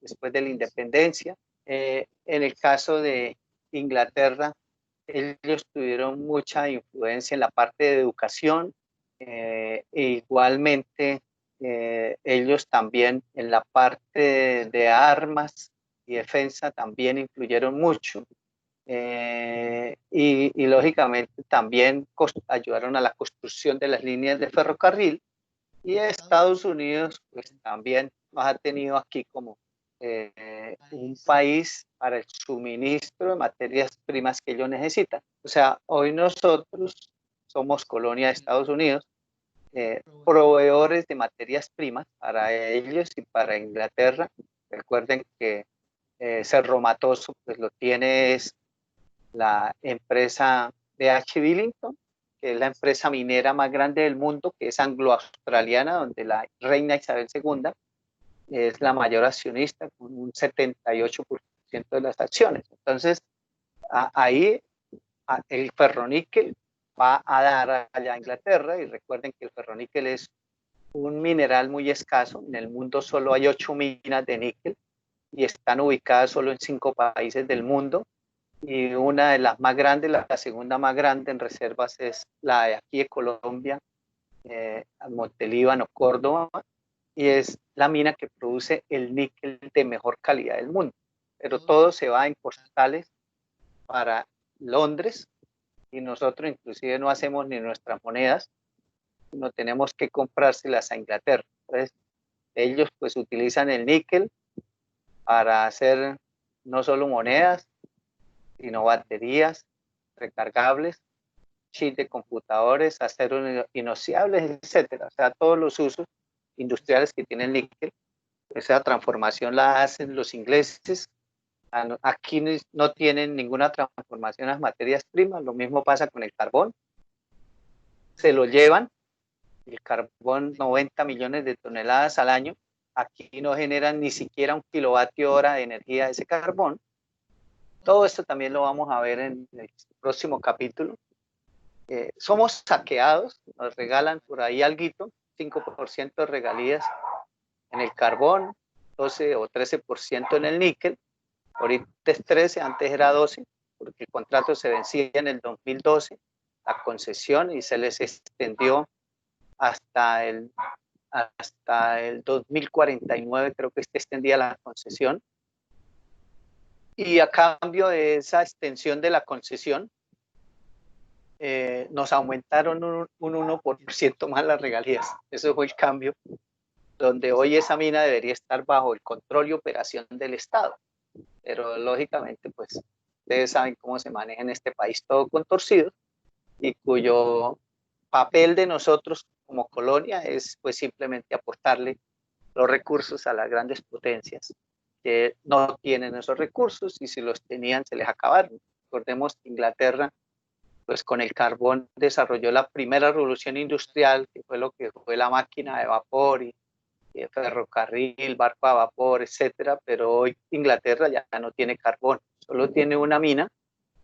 después de la independencia. En el caso de Inglaterra, ellos tuvieron mucha influencia en la parte de educación, e igualmente ellos también en la parte de armas y defensa también influyeron mucho. Y lógicamente también ayudaron a la construcción de las líneas de ferrocarril, y Estados Unidos pues también nos ha tenido aquí como un país para el suministro de materias primas que ellos necesitan. O sea, hoy nosotros somos colonia de Estados Unidos, proveedores de materias primas para ellos y para Inglaterra. Recuerden que Cerro Matoso pues lo tiene es la empresa BH Billington, que es la empresa minera más grande del mundo, que es anglo-australiana, donde la reina Isabel II es la mayor accionista con un 78% de las acciones. Entonces, ahí el ferroníquel va a dar allá a Inglaterra, y recuerden que el ferroníquel es un mineral muy escaso. En el mundo solo hay 8 minas de níquel y están ubicadas solo en 5 países del mundo, y una de las más grandes, la segunda más grande en reservas, es la de aquí de Colombia, Montelíbano, Córdoba, y es la mina que produce el níquel de mejor calidad del mundo. Pero todo se va en postales para Londres, y nosotros inclusive no hacemos ni nuestras monedas, no tenemos que comprárselas a Inglaterra. Entonces, ellos pues utilizan el níquel para hacer no solo monedas, sino baterías recargables, chips de computadores, acero inoxidables, etcétera. O sea, todos los usos industriales que tiene el níquel. Esa transformación la hacen los ingleses, Aquí no tienen ninguna transformación en las materias primas, lo mismo pasa con el carbón. Se lo llevan, el carbón 90 millones de toneladas al año, aquí no generan ni siquiera un kilovatio hora de energía de ese carbón. Todo esto también lo vamos a ver en el próximo capítulo. Somos saqueados, nos regalan por ahí alguito, 5% de regalías en el carbón, 12 o 13% en el níquel. Ahorita es 13, antes era 12, porque el contrato se vencía en el 2012, la concesión, y se les extendió hasta el, hasta el 2049, creo que extendía la concesión. Y a cambio de esa extensión de la concesión, nos aumentaron un 1% más las regalías. Eso fue el cambio, donde hoy esa mina debería estar bajo el control y operación del Estado. Pero lógicamente, pues, ustedes saben cómo se maneja en este país todo contorcido, y cuyo papel de nosotros como colonia es pues simplemente aportarle los recursos a las grandes potencias que no tienen esos recursos, y si los tenían se les acabaron. Recordemos que Inglaterra, pues con el carbón desarrolló la primera revolución industrial, que fue lo que fue la máquina de vapor y ferrocarril, barco a vapor, etcétera, pero hoy Inglaterra ya no tiene carbón, solo tiene una mina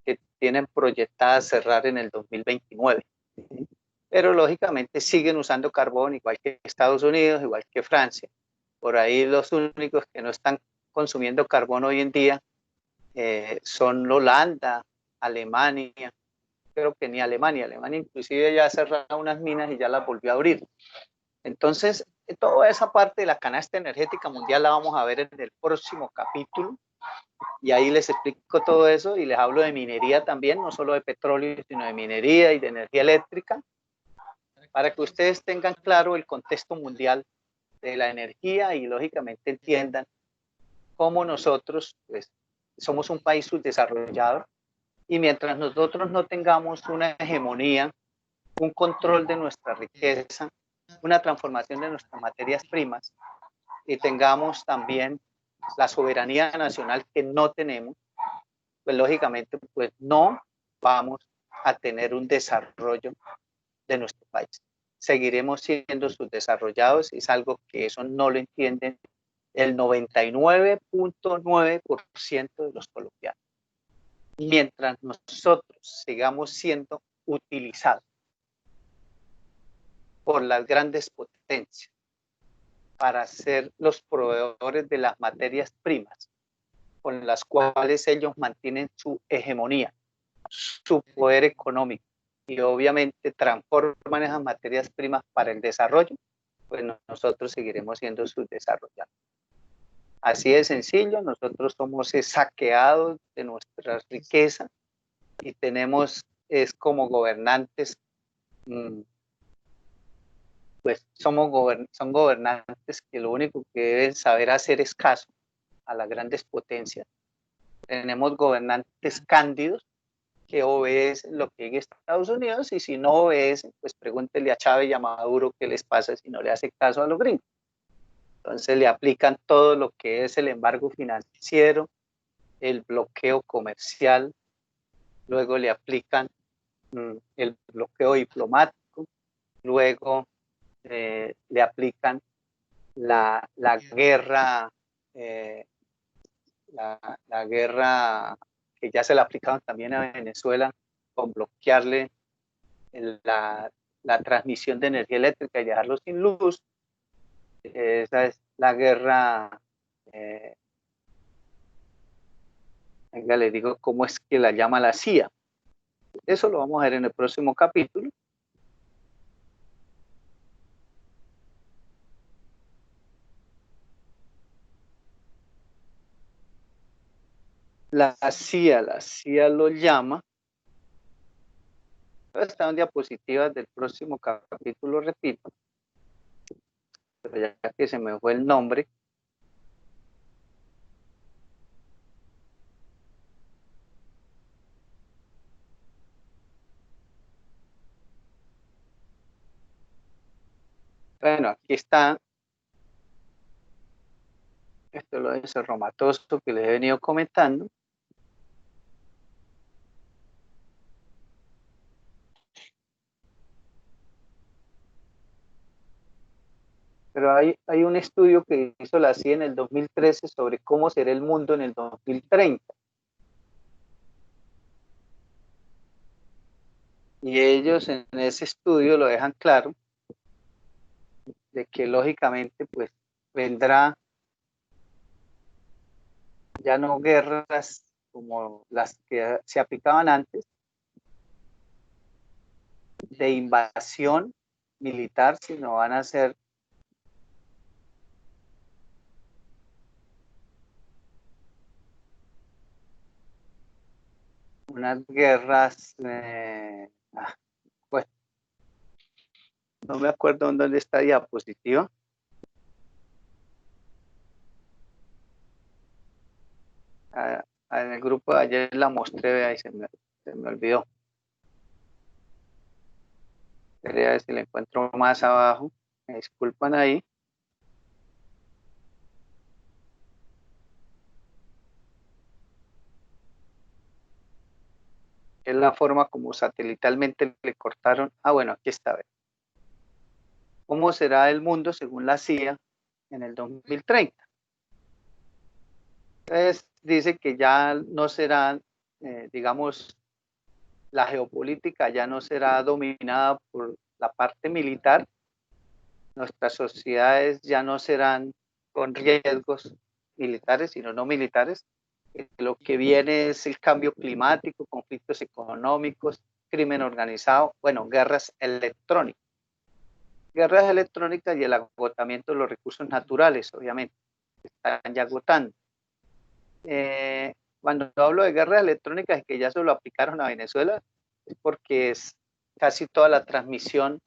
que tienen proyectada cerrar en el 2029. Pero lógicamente siguen usando carbón, igual que Estados Unidos, igual que Francia. Por ahí los únicos que no están consumiendo carbón hoy en día son Holanda, Alemania, creo que ni Alemania. Alemania inclusive ya ha cerrado unas minas y ya las volvió a abrir. Entonces, toda esa parte de la canasta energética mundial la vamos a ver en el próximo capítulo, y ahí les explico todo eso, y les hablo de minería también, no solo de petróleo, sino de minería y de energía eléctrica, para que ustedes tengan claro el contexto mundial de la energía y lógicamente entiendan cómo nosotros pues, somos un país subdesarrollado, y mientras nosotros no tengamos una hegemonía, un control de nuestra riqueza, una transformación de nuestras materias primas, y tengamos también la soberanía nacional que no tenemos, pues lógicamente pues no vamos a tener un desarrollo de nuestro país. Seguiremos siendo subdesarrollados, y es algo que eso no lo entienden el 99.9% de los colombianos. Mientras nosotros sigamos siendo utilizados por las grandes potencias para ser los proveedores de las materias primas con las cuales ellos mantienen su hegemonía, su poder económico, y obviamente transforman esas materias primas para el desarrollo, pues nosotros seguiremos siendo subdesarrollados. Así de sencillo, nosotros somos saqueados de nuestra riqueza, y tenemos, es como gobernantes, pues son gobernantes que lo único que deben saber hacer es caso a las grandes potencias. Tenemos gobernantes cándidos que obedecen lo que diga Estados Unidos, y si no obedecen, pues pregúntele a Chávez y a Maduro qué les pasa si no le hace caso a los gringos. Entonces le aplican todo lo que es el embargo financiero, el bloqueo comercial, luego le aplican el bloqueo diplomático, luego le aplican la guerra, la guerra que ya se le aplicaron también a Venezuela, con bloquearle la transmisión de energía eléctrica y dejarlo sin luz. Esa es la guerra, venga, le digo cómo es que la llama la CIA. Eso lo vamos a ver en el próximo capítulo. La CIA lo llama, están diapositivas del próximo capítulo, repito, pero ya que se me fue el nombre. Bueno, aquí está Esto es lo de Cerro Matoso que les he venido comentando. Pero hay un estudio que hizo la CIA en el 2013 sobre cómo será el mundo en el 2030. Y ellos en ese estudio lo dejan claro de que lógicamente pues vendrá ya no guerras como las que se aplicaban antes, de invasión militar, sino van a ser unas guerras, pues no me acuerdo dónde está la diapositiva. En el grupo de ayer la mostré, ahí se me olvidó. Quería ver si la encuentro más abajo. Me disculpan ahí. Es la forma como satelitalmente le cortaron. Ah, bueno, aquí está. ¿Cómo será el mundo según la CIA en el 2030? Entonces dice que ya no será, digamos, la geopolítica ya no será dominada por la parte militar, nuestras sociedades ya no serán con riesgos militares, sino no militares. Lo que viene es el cambio climático, conflictos económicos, crimen organizado, bueno, guerras electrónicas. Guerras electrónicas y el agotamiento de los recursos naturales, obviamente, están ya agotando. Cuando hablo de guerras electrónicas y que ya se lo aplicaron a Venezuela, es porque es casi toda la transmisión,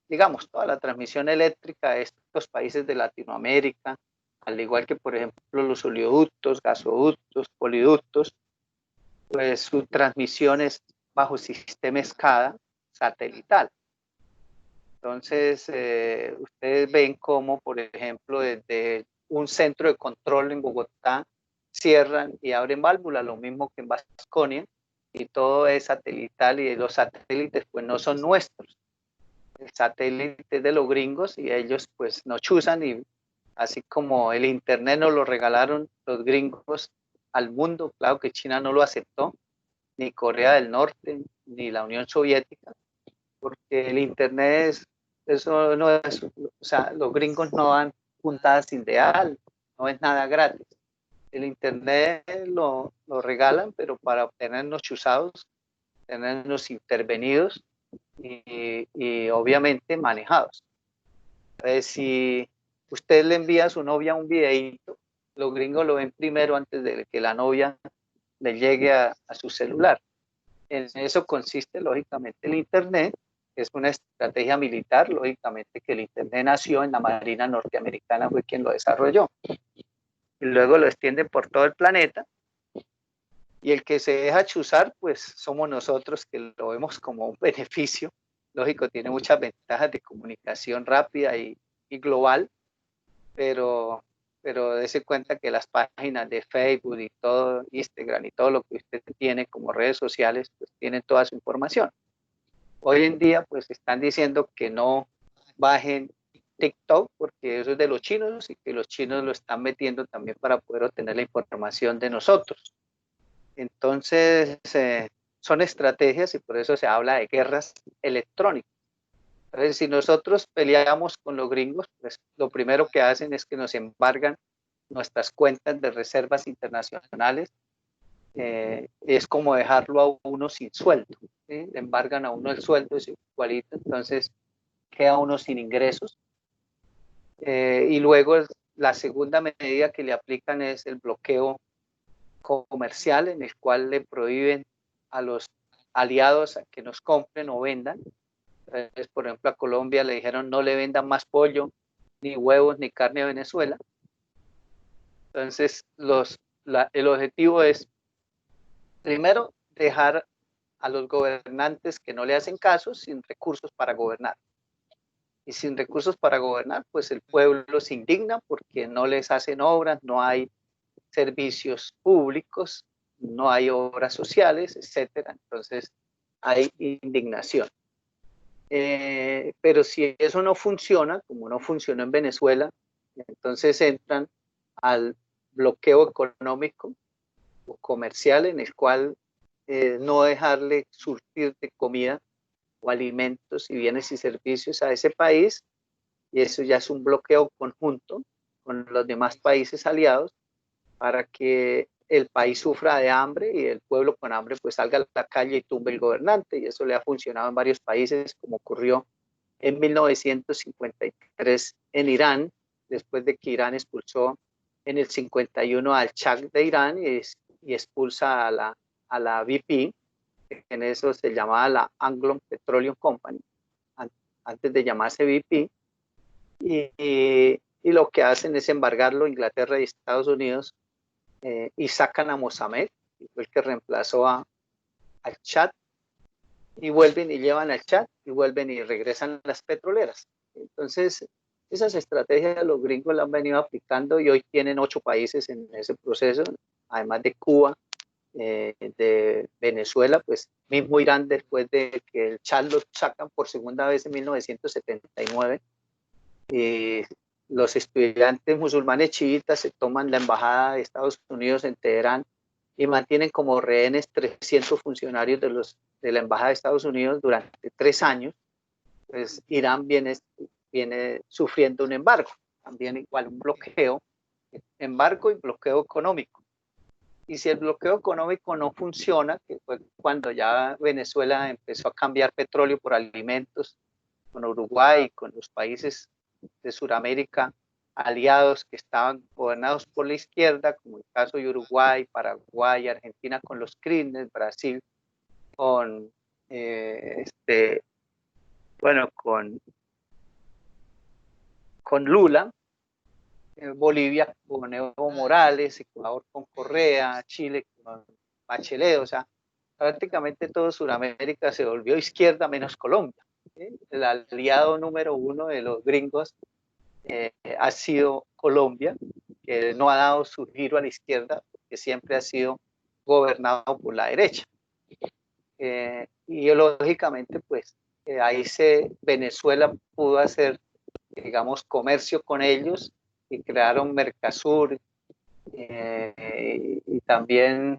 digamos, toda la transmisión eléctrica de estos países de Latinoamérica, al igual que, por ejemplo, los oleoductos, gasoductos, poliductos, pues su transmisión es bajo sistema SCADA satelital. Entonces, ustedes ven cómo, por ejemplo, desde un centro de control en Bogotá cierran y abren válvulas, lo mismo que en Vasconia, y todo es satelital y los satélites pues no son nuestros, el satélite de los gringos y ellos pues nos chusan y así como el internet nos lo regalaron los gringos al mundo, claro que China no lo aceptó, ni Corea del Norte, ni la Unión Soviética, porque el internet es, eso no es, o sea, los gringos no dan puntadas sin ideal, no es nada gratis. El internet lo regalan, pero para obtenernos chuzados, tenernos intervenidos y obviamente manejados. Entonces, si usted le envía a su novia un videíto, los gringos lo ven primero antes de que la novia le llegue a su celular. En eso consiste, lógicamente, el Internet, que es una estrategia militar, lógicamente que el Internet nació en la Marina norteamericana, fue quien lo desarrolló. Y luego lo extiende por todo el planeta. Y el que se deja chuzar, pues somos nosotros que lo vemos como un beneficio. Lógico, tiene muchas ventajas de comunicación rápida y global, pero dése cuenta que las páginas de Facebook y todo, Instagram y todo lo que usted tiene como redes sociales, pues tienen toda su información. Hoy en día, pues están diciendo que no bajen TikTok porque eso es de los chinos y que los chinos lo están metiendo también para poder obtener la información de nosotros. Entonces, son estrategias y por eso se habla de guerras electrónicas. Entonces, si nosotros peleamos con los gringos, pues lo primero que hacen es que nos embargan nuestras cuentas de reservas internacionales. Es como dejarlo a uno sin sueldo, ¿sí? Le embargan a uno el sueldo, es igualito, entonces queda uno sin ingresos. Y luego la segunda medida que le aplican es el bloqueo comercial, en el cual le prohíben a los aliados a que nos compren o vendan. Entonces, por ejemplo, a Colombia le dijeron no le vendan más pollo, ni huevos, ni carne a Venezuela. Entonces, el objetivo es, primero, dejar a los gobernantes que no le hacen caso sin recursos para gobernar. y sin recursos para gobernar, pues el pueblo se indigna porque no les hacen obras, no hay servicios públicos, no hay obras sociales, etcétera. Entonces hay indignación. Pero si eso no funciona, como no funcionó en Venezuela, entonces entran al bloqueo económico o comercial en el cual no dejarle surtir de comida o alimentos y bienes y servicios a ese país, y eso ya es un bloqueo conjunto con los demás países aliados para que el país sufra de hambre y el pueblo con hambre pues salga a la calle y tumbe el gobernante, y eso le ha funcionado en varios países, como ocurrió en 1953 en Irán, después de que Irán expulsó en el 51 al Shah de Irán y expulsa a la BP, que en eso se llamaba la Anglo Petroleum Company, antes de llamarse BP, y lo que hacen es embargarlo Inglaterra y Estados Unidos, y sacan a Mohamed, que fue el que reemplazó al Shah, y vuelven y llevan al Chad y vuelven y regresan las petroleras. Entonces, esas estrategias los gringos las han venido aplicando y hoy tienen 8 países en ese proceso, además de Cuba, de Venezuela, pues mismo Irán, después de que el Chad lo sacan por segunda vez en 1979, los estudiantes musulmanes chiitas se toman la embajada de Estados Unidos en Teherán y mantienen como rehenes 300 funcionarios de la embajada de Estados Unidos durante 3 años. Pues Irán viene sufriendo un embargo, también igual un bloqueo, embargo y bloqueo económico. Y si el bloqueo económico no funciona, que fue cuando ya Venezuela empezó a cambiar petróleo por alimentos con Uruguay, con los países de Sudamérica aliados que estaban gobernados por la izquierda, como el caso de Uruguay, Paraguay, Argentina con los Kirchner, Brasil con bueno, con Lula, Bolivia con Evo Morales, Ecuador con Correa, Chile con Bachelet, o sea, prácticamente todo Sudamérica se volvió izquierda menos Colombia. El aliado número 1 de los gringos ha sido Colombia, que no ha dado su giro a la izquierda, que siempre ha sido gobernado por la derecha. Ideológicamente, pues ahí Venezuela pudo hacer, digamos, comercio con ellos y crearon Mercosur, y también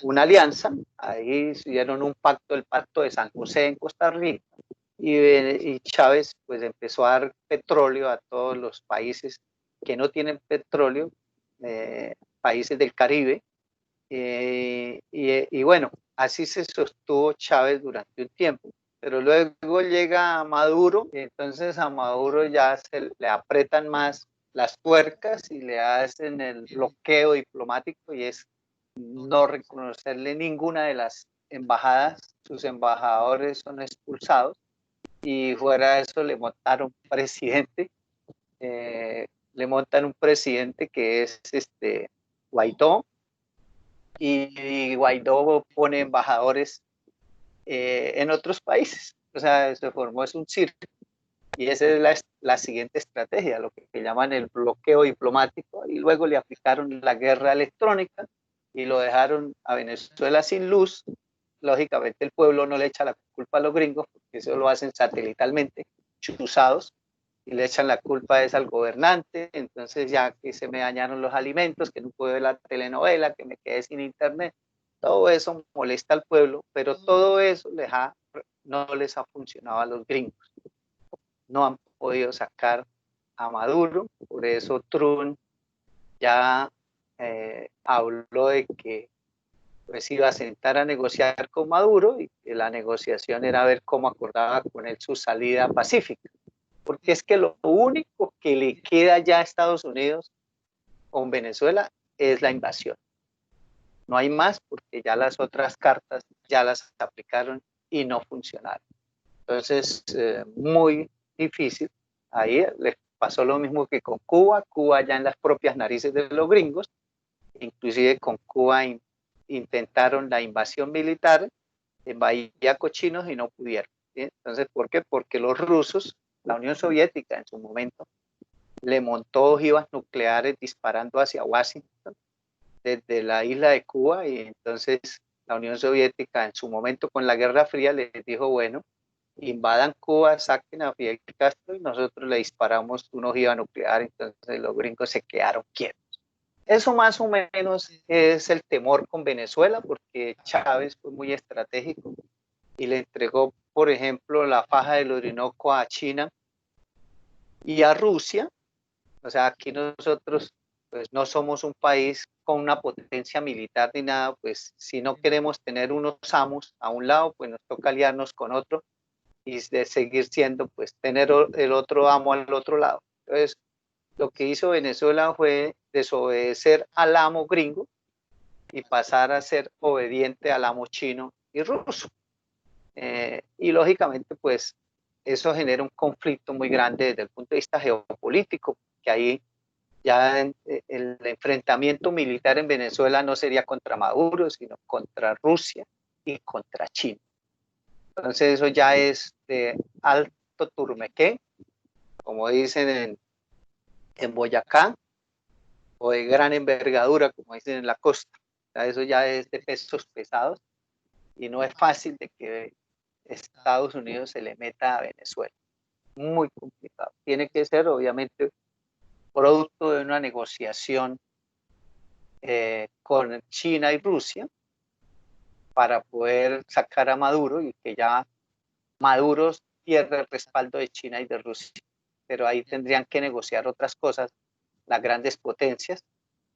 una alianza. Ahí hicieron un pacto, el pacto de San José en Costa Rica, y Chávez pues empezó a dar petróleo a todos los países que no tienen petróleo, países del Caribe, y bueno, así se sostuvo Chávez durante un tiempo. Pero luego llega Maduro, y entonces a Maduro ya se le apretan más las tuercas y le hacen el bloqueo diplomático, y es no reconocerle ninguna de las embajadas. Sus embajadores son expulsados, y fuera de eso le montan un presidente que es Guaidó, y Guaidó pone embajadores en otros países. O sea, se formó es un circo, y esa es la siguiente estrategia, lo que llaman el bloqueo diplomático, y luego le aplicaron la guerra electrónica y lo dejaron a Venezuela sin luz. Lógicamente el pueblo no le echa la culpa a los gringos, porque eso lo hacen satelitalmente, chuzados, y le echan la culpa es al gobernante. Entonces ya que se me dañaron los alimentos, que no puedo ver la telenovela, que me quedé sin internet, todo eso molesta al pueblo, pero todo eso no les ha funcionado a los gringos. No han podido sacar a Maduro, por eso Trump ya habló de que pues iba a sentar a negociar con Maduro, y que la negociación era ver cómo acordaba con él su salida pacífica. Porque es que lo único que le queda ya a Estados Unidos con Venezuela es la invasión. No hay más, porque ya las otras cartas ya las aplicaron y no funcionaron. Entonces, muy difícil. Ahí les pasó lo mismo que con Cuba. Cuba ya en las propias narices de los gringos. Inclusive con Cuba intentaron la invasión militar en Bahía Cochinos y no pudieron, ¿sí? Entonces, ¿por qué? Porque los rusos la Unión Soviética en su momento le montó ojivas nucleares disparando hacia Washington desde la isla de Cuba, y entonces la Unión Soviética en su momento con la Guerra Fría les dijo, bueno, invadan Cuba, saquen a Fidel Castro y nosotros le disparamos una ojiva nuclear. Entonces los gringos se quedaron quietos. Eso más o menos es el temor con Venezuela, porque Chávez fue muy estratégico y le entregó, por ejemplo, la faja del Orinoco a China y a Rusia. O sea, aquí nosotros pues no somos un país con una potencia militar ni nada, pues si no queremos tener unos amos a un lado, pues nos toca aliarnos con otro y de seguir siendo, pues tener el otro amo al otro lado. Entonces, lo que hizo Venezuela fue desobedecer al amo gringo y pasar a ser obediente al amo chino y ruso. Y lógicamente, pues eso genera un conflicto muy grande desde el punto de vista geopolítico, que ahí ya el enfrentamiento militar en Venezuela no sería contra Maduro, sino contra Rusia y contra China. Entonces eso ya es de alto turmequé, como dicen en Boyacá, o de gran envergadura, como dicen en la costa. O sea, eso ya es de pesos pesados y no es fácil de que Estados Unidos se le meta a Venezuela. Muy complicado. Tiene que ser, obviamente, producto de una negociación con China y Rusia para poder sacar a Maduro y que ya Maduro pierda el respaldo de China y de Rusia. Pero ahí tendrían que negociar otras cosas las grandes potencias,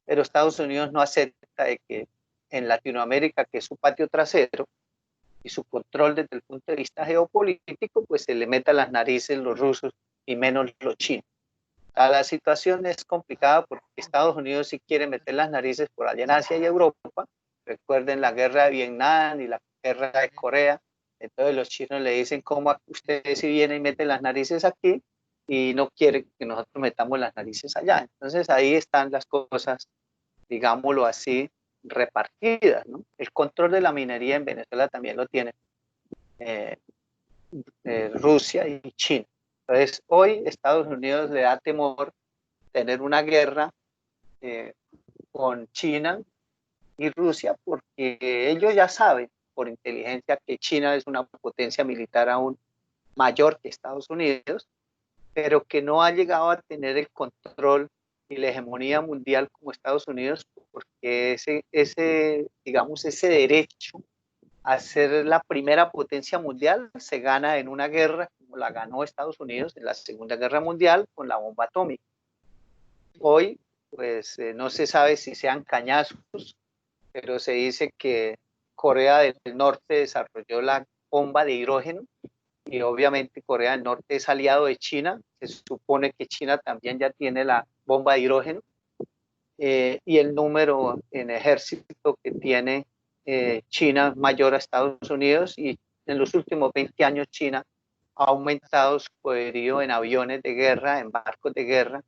pero Estados Unidos no acepta de que en Latinoamérica, que es su patio trasero y su control desde el punto de vista geopolítico, pues se le meta las narices los rusos y menos los chinos. La situación es complicada porque Estados Unidos sí quiere meter las narices por allá en Asia y Europa. Recuerden la guerra de Vietnam y la guerra de Corea. Entonces los chinos le dicen, ¿cómo ustedes si vienen y meten las narices aquí? Y no quiere que nosotros metamos las narices allá. Entonces ahí están las cosas, digámoslo así, repartidas, ¿no? El control de la minería en Venezuela también lo tiene eh, Rusia y China. Entonces hoy Estados Unidos le da temor tener una guerra con China y Rusia porque ellos ya saben por inteligencia que China es una potencia militar aún mayor que Estados Unidos, pero que no ha llegado a tener el control y la hegemonía mundial como Estados Unidos, porque digamos, ese derecho a ser la primera potencia mundial se gana en una guerra como la ganó Estados Unidos en la Segunda Guerra Mundial con la bomba atómica. Hoy, pues no se sabe si sean cañazos, pero se dice que Corea del Norte desarrolló la bomba de hidrógeno y obviamente Corea del Norte es aliado de China. Se supone que China también ya tiene la bomba de hidrógeno y el número en ejército que tiene China es mayor a Estados Unidos, y en los últimos 20 años China ha aumentado su poderío en aviones de guerra, en barcos de guerra.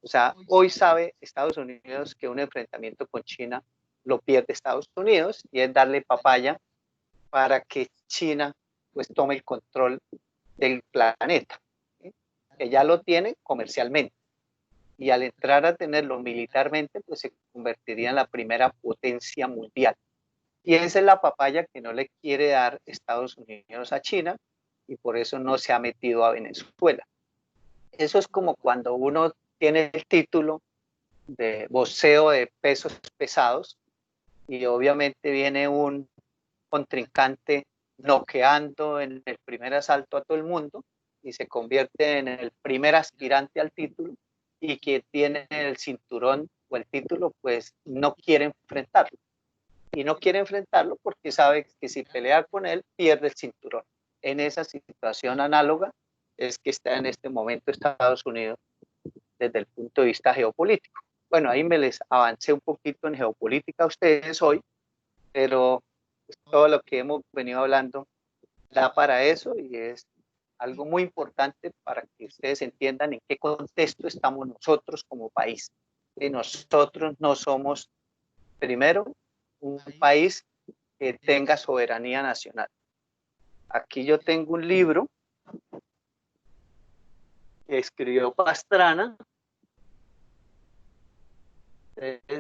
O sea, hoy sabe Estados Unidos que un enfrentamiento con China lo pierde Estados Unidos y es darle papaya para que China pues tome el control del planeta, ¿sí? Que ya lo tiene comercialmente. Y al entrar a tenerlo militarmente, pues se convertiría en la primera potencia mundial. Y esa es la papaya que no le quiere dar Estados Unidos a China y por eso no se ha metido a Venezuela. Eso es como cuando uno tiene el título de boxeo de pesos pesados y obviamente viene un contrincante noqueando en el primer asalto a todo el mundo y se convierte en el primer aspirante al título, y que tiene el cinturón o el título pues no quiere enfrentarlo. Y no quiere enfrentarlo porque sabe que si pelea con él pierde el cinturón. En esa situación análoga es que está en este momento Estados Unidos desde el punto de vista geopolítico. Bueno, ahí me les avancé un poquito en geopolítica a ustedes hoy, pero pues, todo lo que hemos venido hablando da para eso y es algo muy importante para que ustedes entiendan en qué contexto estamos nosotros como país. Y nosotros no somos, primero, un país que tenga soberanía nacional. Aquí yo tengo un libro que escribió Pastrana.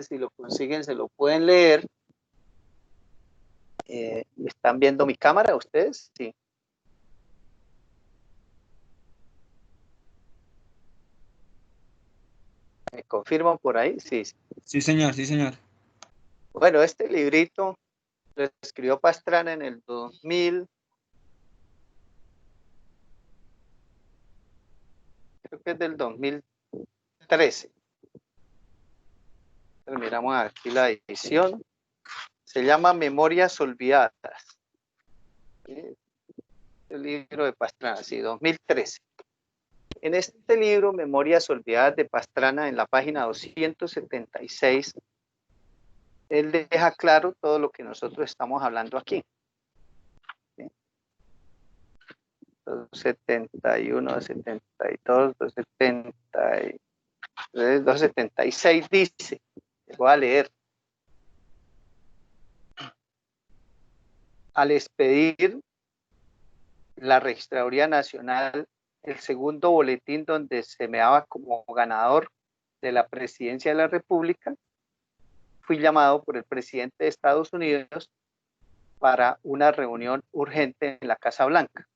Si lo consiguen, se lo pueden leer. ¿Están viendo mi cámara ustedes? Sí. ¿Me confirman por ahí? Sí. Sí, señor, sí, señor. Bueno, este librito lo escribió Pastrana en el 2000, creo que es del 2013. Pero miramos aquí la edición. Se llama Memorias Olvidadas. El libro de Pastrana, sí, 2013. En este libro, Memorias Olvidadas de Pastrana, en la página 276, él deja claro todo lo que nosotros estamos hablando aquí. 271, 272, 273, 276 dice, les voy a leer. Al expedir la Registraduría Nacional el segundo boletín donde se me daba como ganador de la presidencia de la República, fui llamado por el presidente de Estados Unidos para una reunión urgente en la Casa Blanca.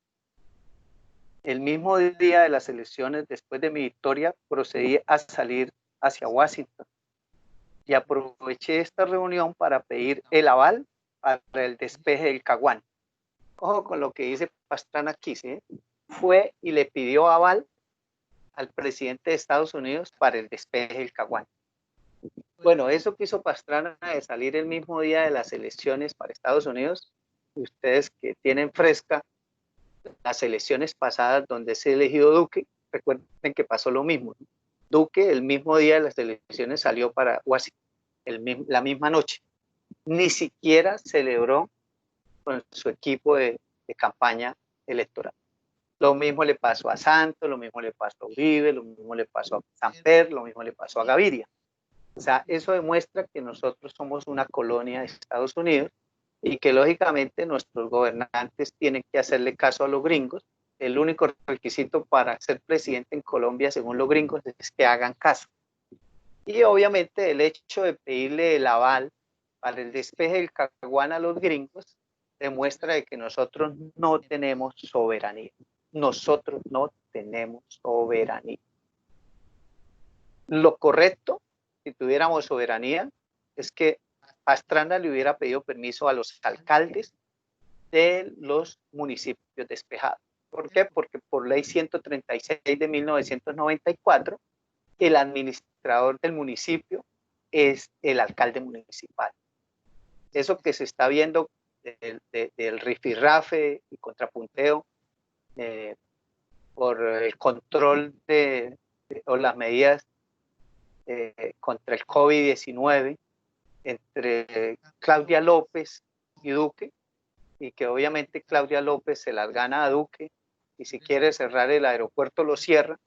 El mismo día de las elecciones, después de mi victoria, procedí a salir hacia Washington y aproveché esta reunión para pedir el aval para el despeje del Caguán. Ojo con lo que dice Pastrana aquí, ¿sí? Fue y le pidió aval al presidente de Estados Unidos para el despeje del Caguán. Bueno, eso que hizo Pastrana de salir el mismo día de las elecciones para Estados Unidos, ustedes que tienen fresca las elecciones pasadas donde se elegido Duque, recuerden que pasó lo mismo. Duque el mismo día de las elecciones salió para Washington, la misma noche. Ni siquiera celebró con su equipo de campaña electoral. Lo mismo le pasó a Santos, lo mismo le pasó a Uribe, lo mismo le pasó a Samper, lo mismo le pasó a Gaviria. O sea, eso demuestra que nosotros somos una colonia de Estados Unidos y que lógicamente nuestros gobernantes tienen que hacerle caso a los gringos. El único requisito para ser presidente en Colombia, según los gringos, es que hagan caso. Y obviamente el hecho de pedirle el aval para el despeje del Caguán a los gringos demuestra de que nosotros no tenemos soberanía. Nosotros no tenemos soberanía. Lo correcto, si tuviéramos soberanía, es que Pastrana le hubiera pedido permiso a los alcaldes de los municipios despejados. ¿Por qué? Porque por ley 136 de 1994, el administrador del municipio es el alcalde municipal. Eso que se está viendo del rifirrafe y contrapunteo por el control o las medidas contra el COVID-19 entre Claudia López y Duque, y que obviamente Claudia López se las gana a Duque, y si quiere cerrar el aeropuerto lo cierra,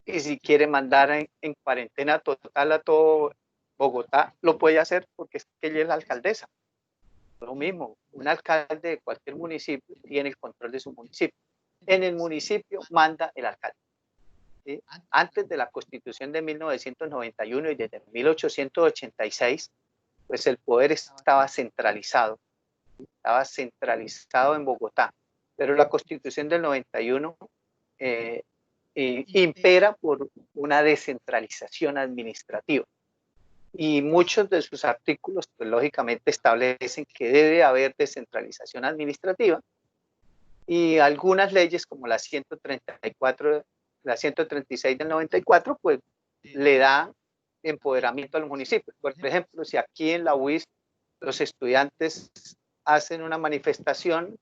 y si quiere mandar en cuarentena total a todo Bogotá, lo puede hacer porque es que ella es la alcaldesa. Lo mismo, un alcalde de cualquier municipio tiene el control de su municipio. En el municipio manda el alcalde. ¿Sí? Antes de la Constitución de 1991 y desde 1886, pues el poder estaba centralizado en Bogotá, pero la Constitución del 91 impera por una descentralización administrativa. Y muchos de sus artículos, pues, lógicamente establecen que debe haber descentralización administrativa, y algunas leyes como la 134, la 136 del 94, pues le da empoderamiento a los municipios. Por ejemplo, si aquí en la UIS los estudiantes hacen una manifestación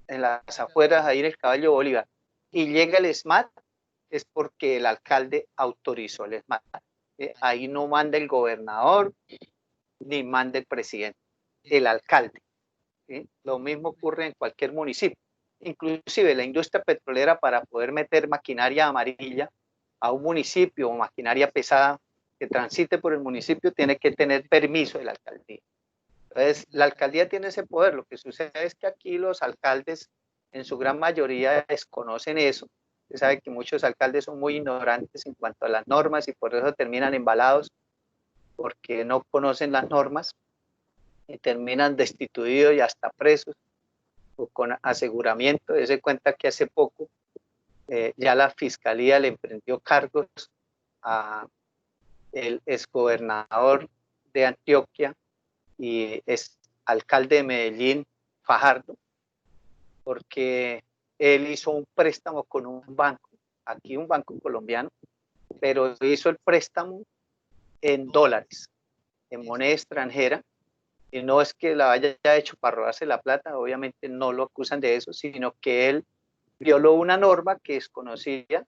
en las afueras, ahí en el Caballo Bolívar, y llega el SMAT, es porque el alcalde autorizó el SMAT. Ahí no manda el gobernador, ni manda el presidente, el alcalde. Lo mismo ocurre en cualquier municipio. Inclusive la industria petrolera, para poder meter maquinaria amarilla a un municipio o maquinaria pesada que transite por el municipio, tiene que tener permiso de la alcaldía. Entonces, la alcaldía tiene ese poder. Lo que sucede es que aquí los alcaldes, en su gran mayoría, desconocen eso Se sabe que muchos alcaldes son muy ignorantes en cuanto a las normas y por eso terminan embalados porque no conocen las normas y terminan destituidos y hasta presos o con aseguramiento. Dese cuenta que hace poco ya la fiscalía le emprendió cargos a el exgobernador de Antioquia y es alcalde de Medellín, Fajardo, porque él hizo un préstamo con un banco, aquí un banco colombiano, pero hizo el préstamo en dólares, en moneda extranjera, y no es que la haya hecho para robarse la plata, obviamente no lo acusan de eso, sino que él violó una norma que desconocía,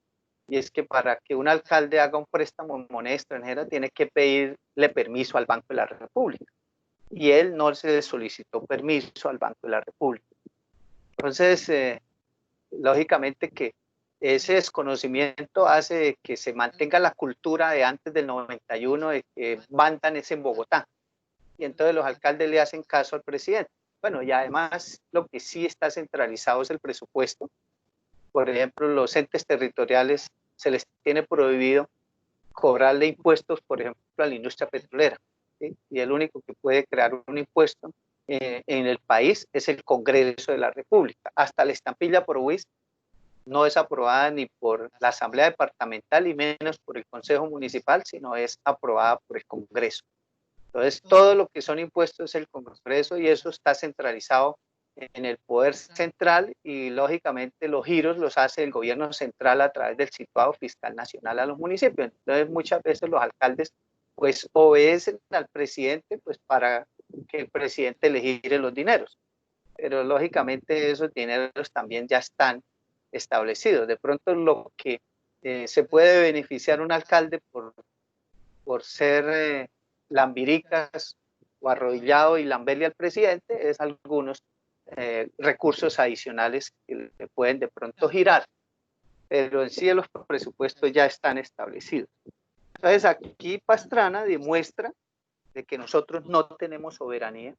y es que para que un alcalde haga un préstamo en moneda extranjera tiene que pedirle permiso al Banco de la República, y él no se le solicitó permiso al Banco de la República. Entonces, lógicamente que ese desconocimiento hace que se mantenga la cultura de antes del 91 de que mandan es en Bogotá, y entonces los alcaldes le hacen caso al presidente. Bueno, y además lo que sí está centralizado es el presupuesto. Por ejemplo, los entes territoriales se les tiene prohibido cobrarle impuestos, por ejemplo, a la industria petrolera, ¿sí? Y el único que puede crear un impuesto en el país es el Congreso de la República. Hasta la estampilla por WIS no es aprobada ni por la Asamblea Departamental y menos por el Consejo Municipal, sino es aprobada por el Congreso. Entonces, todo lo que son impuestos es el Congreso y eso está centralizado en el poder central y lógicamente los giros los hace el gobierno central a través del situado fiscal nacional a los municipios. Entonces, muchas veces los alcaldes pues obedecen al presidente pues para que el presidente le gire los dineros. Pero lógicamente esos dineros también ya están establecidos. De pronto lo que se puede beneficiar un alcalde por ser lambiricas o arrodillado y lamberle al presidente es algunos recursos adicionales que le pueden de pronto girar, pero en sí los presupuestos ya están establecidos. Entonces aquí Pastrana demuestra de que nosotros no tenemos soberanía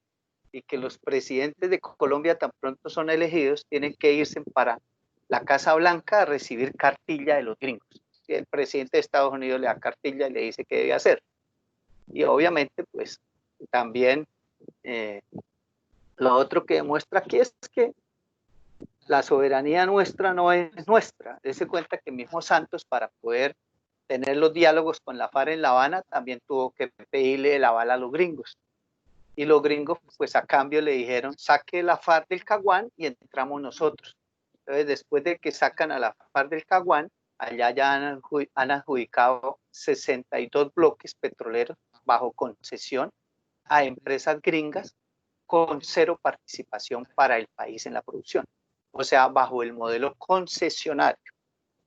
y que los presidentes de Colombia tan pronto son elegidos tienen que irse para la Casa Blanca a recibir cartilla de los gringos. El presidente de Estados Unidos le da cartilla y le dice qué debe hacer. Y obviamente, pues también lo otro que demuestra aquí es que la soberanía nuestra no es nuestra. Dese cuenta que mismo Santos, para poder tener los diálogos con la FARC en La Habana, también tuvo que pedirle el aval a los gringos. Y los gringos, pues a cambio le dijeron, saque la FARC del Caguán y entramos nosotros. Entonces, después de que sacan a la FARC del Caguán, allá ya han adjudicado 62 bloques petroleros bajo concesión a empresas gringas con cero participación para el país en la producción. O sea, bajo el modelo concesionario,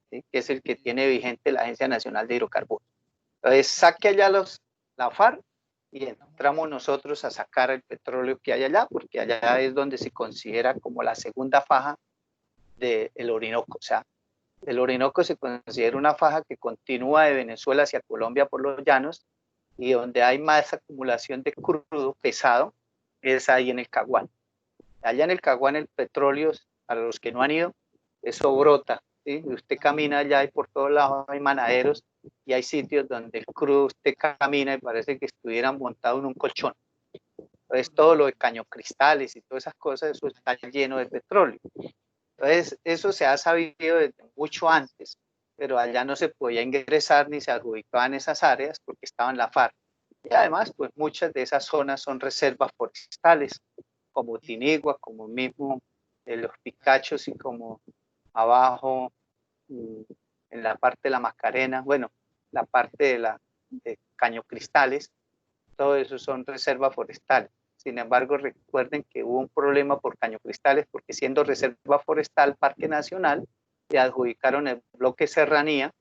¿sí? Que es el que tiene vigente la Agencia Nacional de Hidrocarburos. Entonces, saque allá la FARC y entramos nosotros a sacar el petróleo que hay allá, porque allá es donde se considera como la segunda faja del Orinoco. O sea, el Orinoco se considera una faja que continúa de Venezuela hacia Colombia por los llanos y donde hay más acumulación de crudo pesado es ahí en el Caguán. Allá en el Caguán el petróleo, para los que no han ido, eso brota, ¿sí? Usted camina allá y por todos lados hay manaderos y hay sitios donde el crudo usted camina y parece que estuvieran montados en un colchón. Entonces todo lo de cañocristales y todas esas cosas, eso está lleno de petróleo. Entonces eso se ha sabido desde mucho antes, pero allá no se podía ingresar ni se adjudicaban esas áreas porque estaban la FARC. Y además, pues muchas de esas zonas son reservas forestales, como Tinigua, como mismo los Picachos y como abajo en la parte de la Macarena, bueno, la parte de Cañocristales, todo eso son reservas forestales. Sin embargo, recuerden que hubo un problema por Cañocristales porque siendo reserva forestal, Parque Nacional, le adjudicaron el bloque Serranía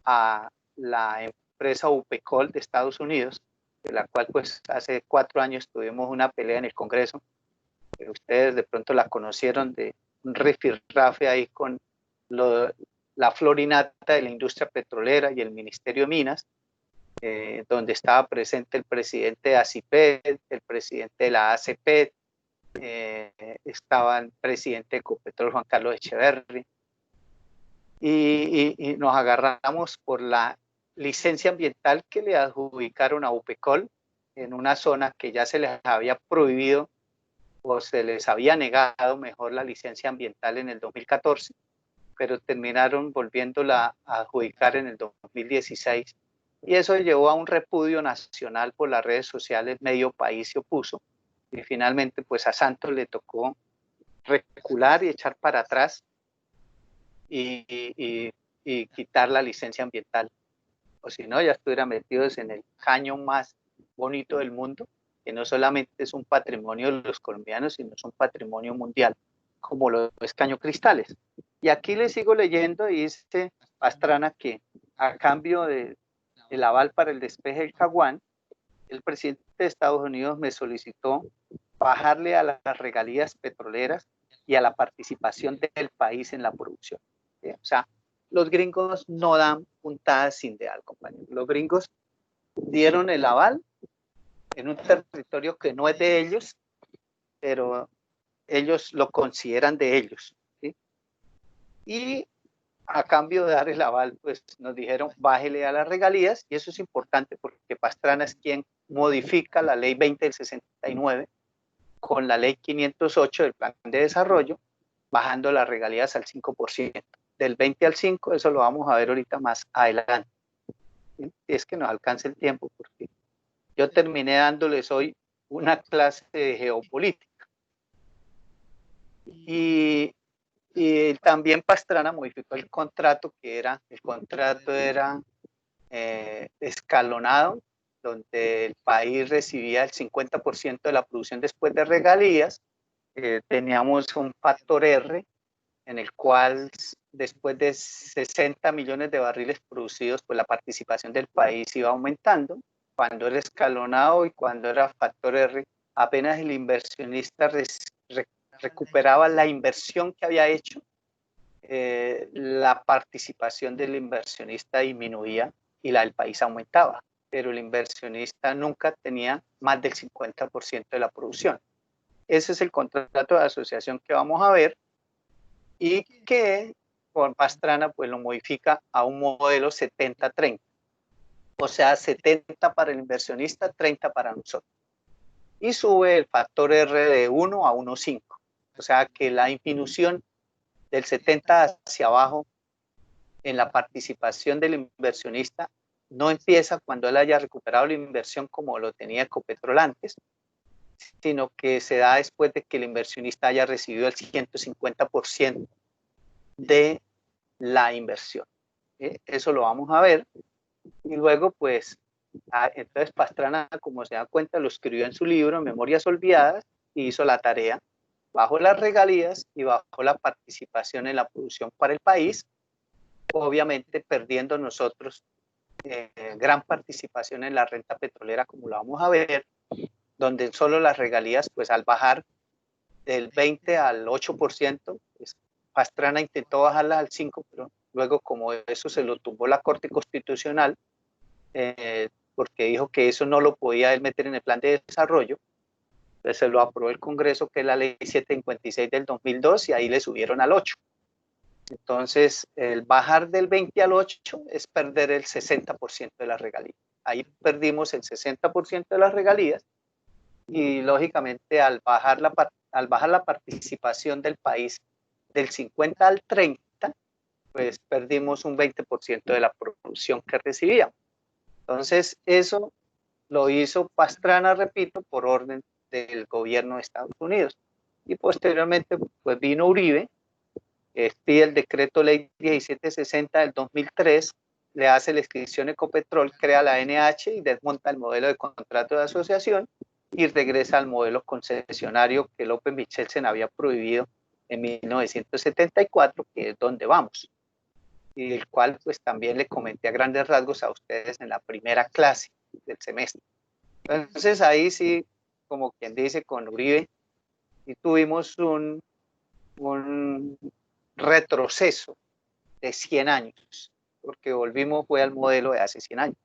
a la empresa UPECOL de Estados Unidos, de la cual pues hace 4 años tuvimos una pelea en el Congreso. Ustedes de pronto la conocieron de un rifirrafe ahí con la florinata de la industria petrolera y el Ministerio de Minas, donde estaba presente el presidente de ACIPET, el presidente de la ACPET, estaba el presidente de Ecopetrol, Juan Carlos Echeverri. y nos agarramos por la licencia ambiental que le adjudicaron a UPECOL en una zona que ya se les había prohibido o se les había negado mejor la licencia ambiental en el 2014, pero terminaron volviéndola a adjudicar en el 2016. Y eso llevó a un repudio nacional por las redes sociales, medio país se opuso, y finalmente pues a Santos le tocó recular y echar para atrás y quitar la licencia ambiental. O si no, ya estuviera metidos en el caño más bonito del mundo, que no solamente es un patrimonio de los colombianos, sino es un patrimonio mundial, como lo es Caño Cristales. Y aquí le sigo leyendo y dice Pastrana que a cambio del aval para el despeje del Caguán, el presidente de Estados Unidos me solicitó bajarle a las regalías petroleras y a la participación del país en la producción. O sea, los gringos no dan puntadas sin dejar, compañeros. Los gringos dieron el aval en un territorio que no es de ellos, pero ellos lo consideran de ellos, ¿sí? Y a cambio de dar el aval, pues nos dijeron bájele a las regalías, y eso es importante porque Pastrana es quien modifica la ley 20 del 69 con la ley 508 del plan de desarrollo, bajando las regalías al 5%. Del 20 al 5, eso lo vamos a ver ahorita más adelante. ¿Sí? Es que nos alcance el tiempo, porque yo terminé dándoles hoy una clase de geopolítica. Y también Pastrana modificó el contrato, el contrato era escalonado, donde el país recibía el 50% de la producción después de regalías. Teníamos un factor R en el cual después de 60 millones de barriles producidos, pues la participación del país iba aumentando. Cuando era escalonado y cuando era factor R, apenas el inversionista recuperaba la inversión que había hecho, la participación del inversionista disminuía y la del país aumentaba, pero el inversionista nunca tenía más del 50% de la producción. Ese es el contrato de asociación que vamos a ver y que por Pastrana pues lo modifica a un modelo 70-30, o sea, 70 para el inversionista, 30 para nosotros. Y sube el factor R de 1 a 1,5, o sea que la disminución del 70 hacia abajo en la participación del inversionista no empieza cuando él haya recuperado la inversión como lo tenía Ecopetrol antes, sino que se da después de que el inversionista haya recibido el 150% de la inversión. Eso lo vamos a ver. Y luego, pues, entonces Pastrana, como se da cuenta, lo escribió en su libro Memorias Olvidadas y hizo la tarea bajo las regalías y bajo la participación en la producción para el país, obviamente perdiendo nosotros gran participación en la renta petrolera, como lo vamos a ver, donde solo las regalías, pues al bajar del 20 al 8%, pues, Pastrana intentó bajarla al 5%, pero luego como eso se lo tumbó la Corte Constitucional, porque dijo que eso no lo podía él meter en el plan de desarrollo, entonces se lo aprobó el Congreso, que es la ley 756 del 2002, y ahí le subieron al 8%. Entonces, el bajar del 20 al 8 es perder el 60% de las regalías. Ahí perdimos el 60% de las regalías y, lógicamente, al bajar la participación del país del 50 al 30, pues perdimos un 20% de la producción que recibíamos. Entonces, eso lo hizo Pastrana, repito, por orden del gobierno de Estados Unidos. Y posteriormente, pues vino Uribe, pide el decreto ley 1760 del 2003, le hace la inscripción Ecopetrol, crea la NH y desmonta el modelo de contrato de asociación y regresa al modelo concesionario que López Michelsen había prohibido en 1974, que es donde vamos, y el cual pues también le comenté a grandes rasgos a ustedes en la primera clase del semestre. Entonces ahí sí, como quien dice, con Uribe, y tuvimos un retroceso de 100 años, porque volvimos fue al modelo de hace 100 años.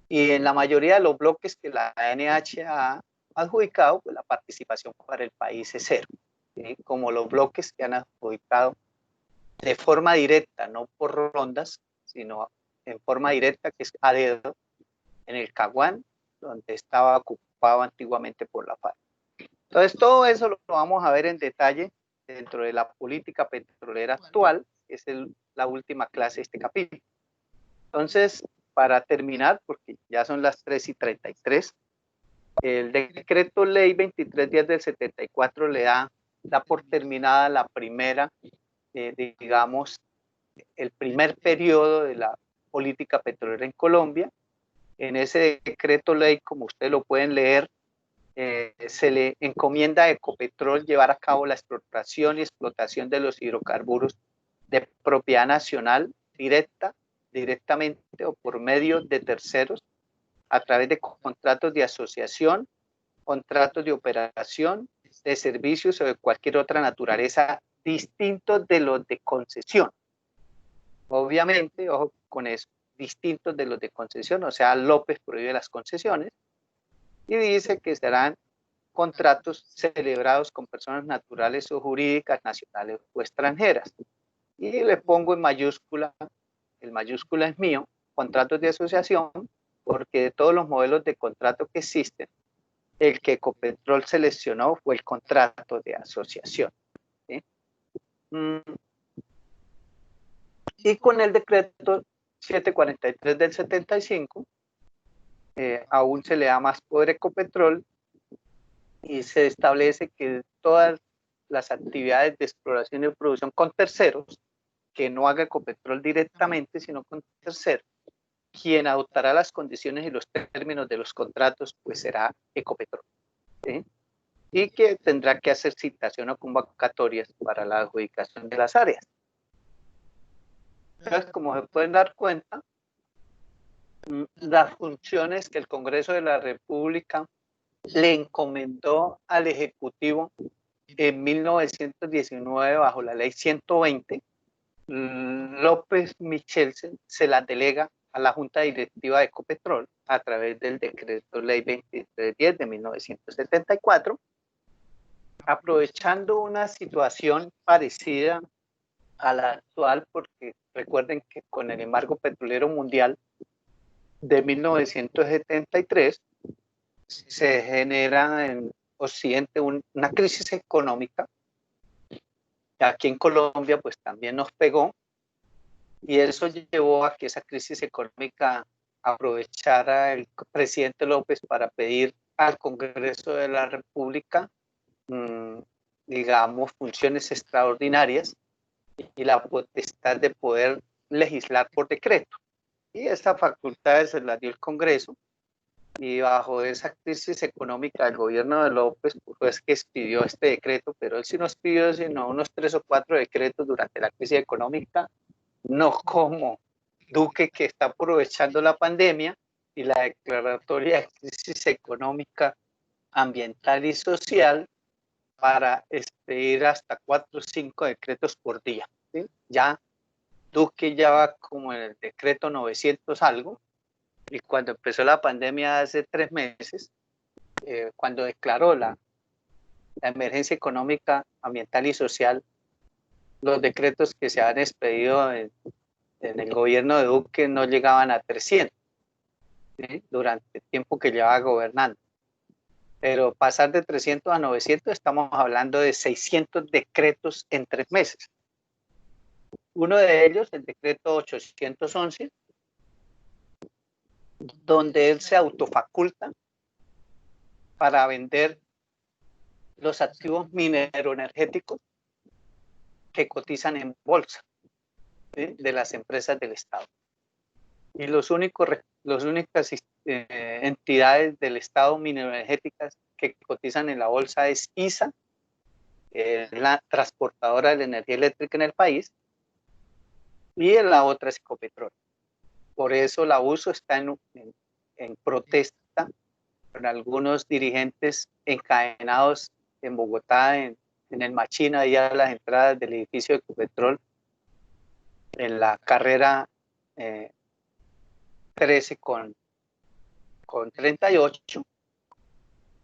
Y en la mayoría de los bloques que la ANH ha adjudicado, pues la participación para el país es cero, ¿sí? Como los bloques que han adjudicado de forma directa, no por rondas, sino en forma directa, que es a dedo, en el Caguán, donde estaba ocupado antiguamente por la FARC. Entonces, todo eso lo vamos a ver en detalle dentro de la política petrolera actual, que es la última clase de este capítulo. Entonces, para terminar, porque ya son las 3:33, el decreto ley 2310 del 74 le da por terminada la primera, digamos, el primer periodo de la política petrolera en Colombia. En ese decreto ley, como ustedes lo pueden leer, se le encomienda a Ecopetrol llevar a cabo la explotación y explotación de los hidrocarburos de propiedad nacional directamente o por medio de terceros, a través de contratos de asociación, contratos de operación, de servicios o de cualquier otra naturaleza distintos de los de concesión. Obviamente, ojo con eso, distintos de los de concesión, o sea, López prohíbe las concesiones y dice que serán contratos celebrados con personas naturales o jurídicas, nacionales o extranjeras. Y le pongo en mayúscula, el mayúscula es mío, contratos de asociación, porque de todos los modelos de contrato que existen, el que Ecopetrol seleccionó fue el contrato de asociación. ¿Sí? Y con el decreto 743 del 75, aún se le da más poder a Ecopetrol y se establece que todas las actividades de exploración y producción con terceros, que no haga Ecopetrol directamente, sino con terceros, quien adoptará las condiciones y los términos de los contratos, pues será Ecopetrol. ¿Sí? Y que tendrá que hacer citación o convocatorias para la adjudicación de las áreas. Entonces, como se pueden dar cuenta, las funciones que el Congreso de la República le encomendó al Ejecutivo en 1919 bajo la ley 120, López Michelsen se las delega a la Junta Directiva de Ecopetrol a través del decreto ley 2310 de 1974, aprovechando una situación parecida a la actual, porque recuerden que con el embargo petrolero mundial de 1973 se genera en Occidente una crisis económica. Aquí en Colombia pues también nos pegó y eso llevó a que esa crisis económica aprovechara el presidente López para pedir al Congreso de la República, digamos, funciones extraordinarias y la potestad de poder legislar por decreto. Y esta facultad se la dio el Congreso, y bajo esa crisis económica del gobierno de López, pues que expidió este decreto, pero él sí no expidió sino unos 3 o 4 decretos durante la crisis económica, no como Duque, que está aprovechando la pandemia y la declaratoria de crisis económica, ambiental y social para expedir hasta 4 o 5 decretos por día. ¿Sí? Ya Duque ya va como en el decreto 900 algo, y cuando empezó la pandemia hace 3 meses, cuando declaró la emergencia económica, ambiental y social, los decretos que se han expedido en el gobierno de Duque no llegaban a 300, ¿sí? Durante el tiempo que llevaba gobernando. Pero pasar de 300 a 900, estamos hablando de 600 decretos en 3 meses. Uno de ellos, el decreto 811, donde él se autofaculta para vender los activos mineroenergéticos que cotizan en bolsa, ¿sí? De las empresas del Estado. Y las únicas entidades del Estado mineroenergéticas que cotizan en la bolsa es ISA, la transportadora de la energía eléctrica en el país, y la otra es Ecopetrol. Por eso la USO está en protesta con algunos dirigentes encadenados en Bogotá, en el Machina, y a las entradas del edificio de Ecopetrol, en la carrera 13 con 38,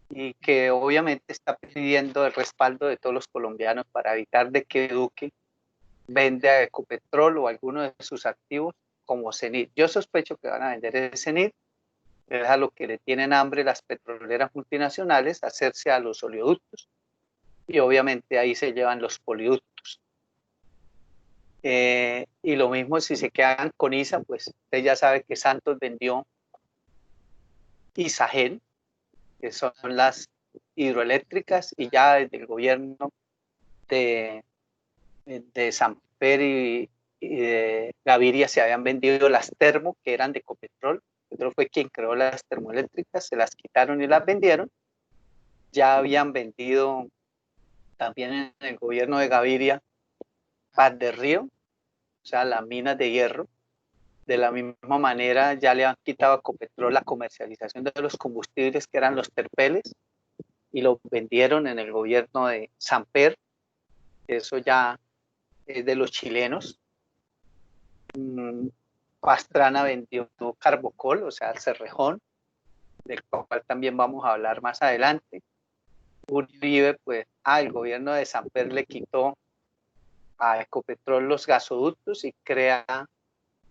y que obviamente está pidiendo el respaldo de todos los colombianos para evitar de que Duque vende a Ecopetrol o alguno de sus activos como Cenit. Yo sospecho que van a vender el Cenit, es a lo que le tienen hambre las petroleras multinacionales, hacerse a los oleoductos, y obviamente ahí se llevan los poliductos. Y lo mismo si se quedan con ISA, pues usted ya sabe que Santos vendió Isagel, que son las hidroeléctricas, y ya desde el gobierno de Samper y de Gaviria se habían vendido las termo, que eran de Ecopetrol. Ecopetrol fue quien creó las termoeléctricas, se las quitaron y las vendieron. Ya habían vendido también en el gobierno de Gaviria Paz de Río, o sea, las minas de hierro. De la misma manera, ya le han quitado a Ecopetrol la comercialización de los combustibles que eran los terpeles y lo vendieron en el gobierno de Samper. Eso ya es de los chilenos. Pastrana vendió Carbocol, o sea, el Cerrejón, del cual también vamos a hablar más adelante. Uribe, pues, el gobierno de Samper le quitó a Ecopetrol los gasoductos y crea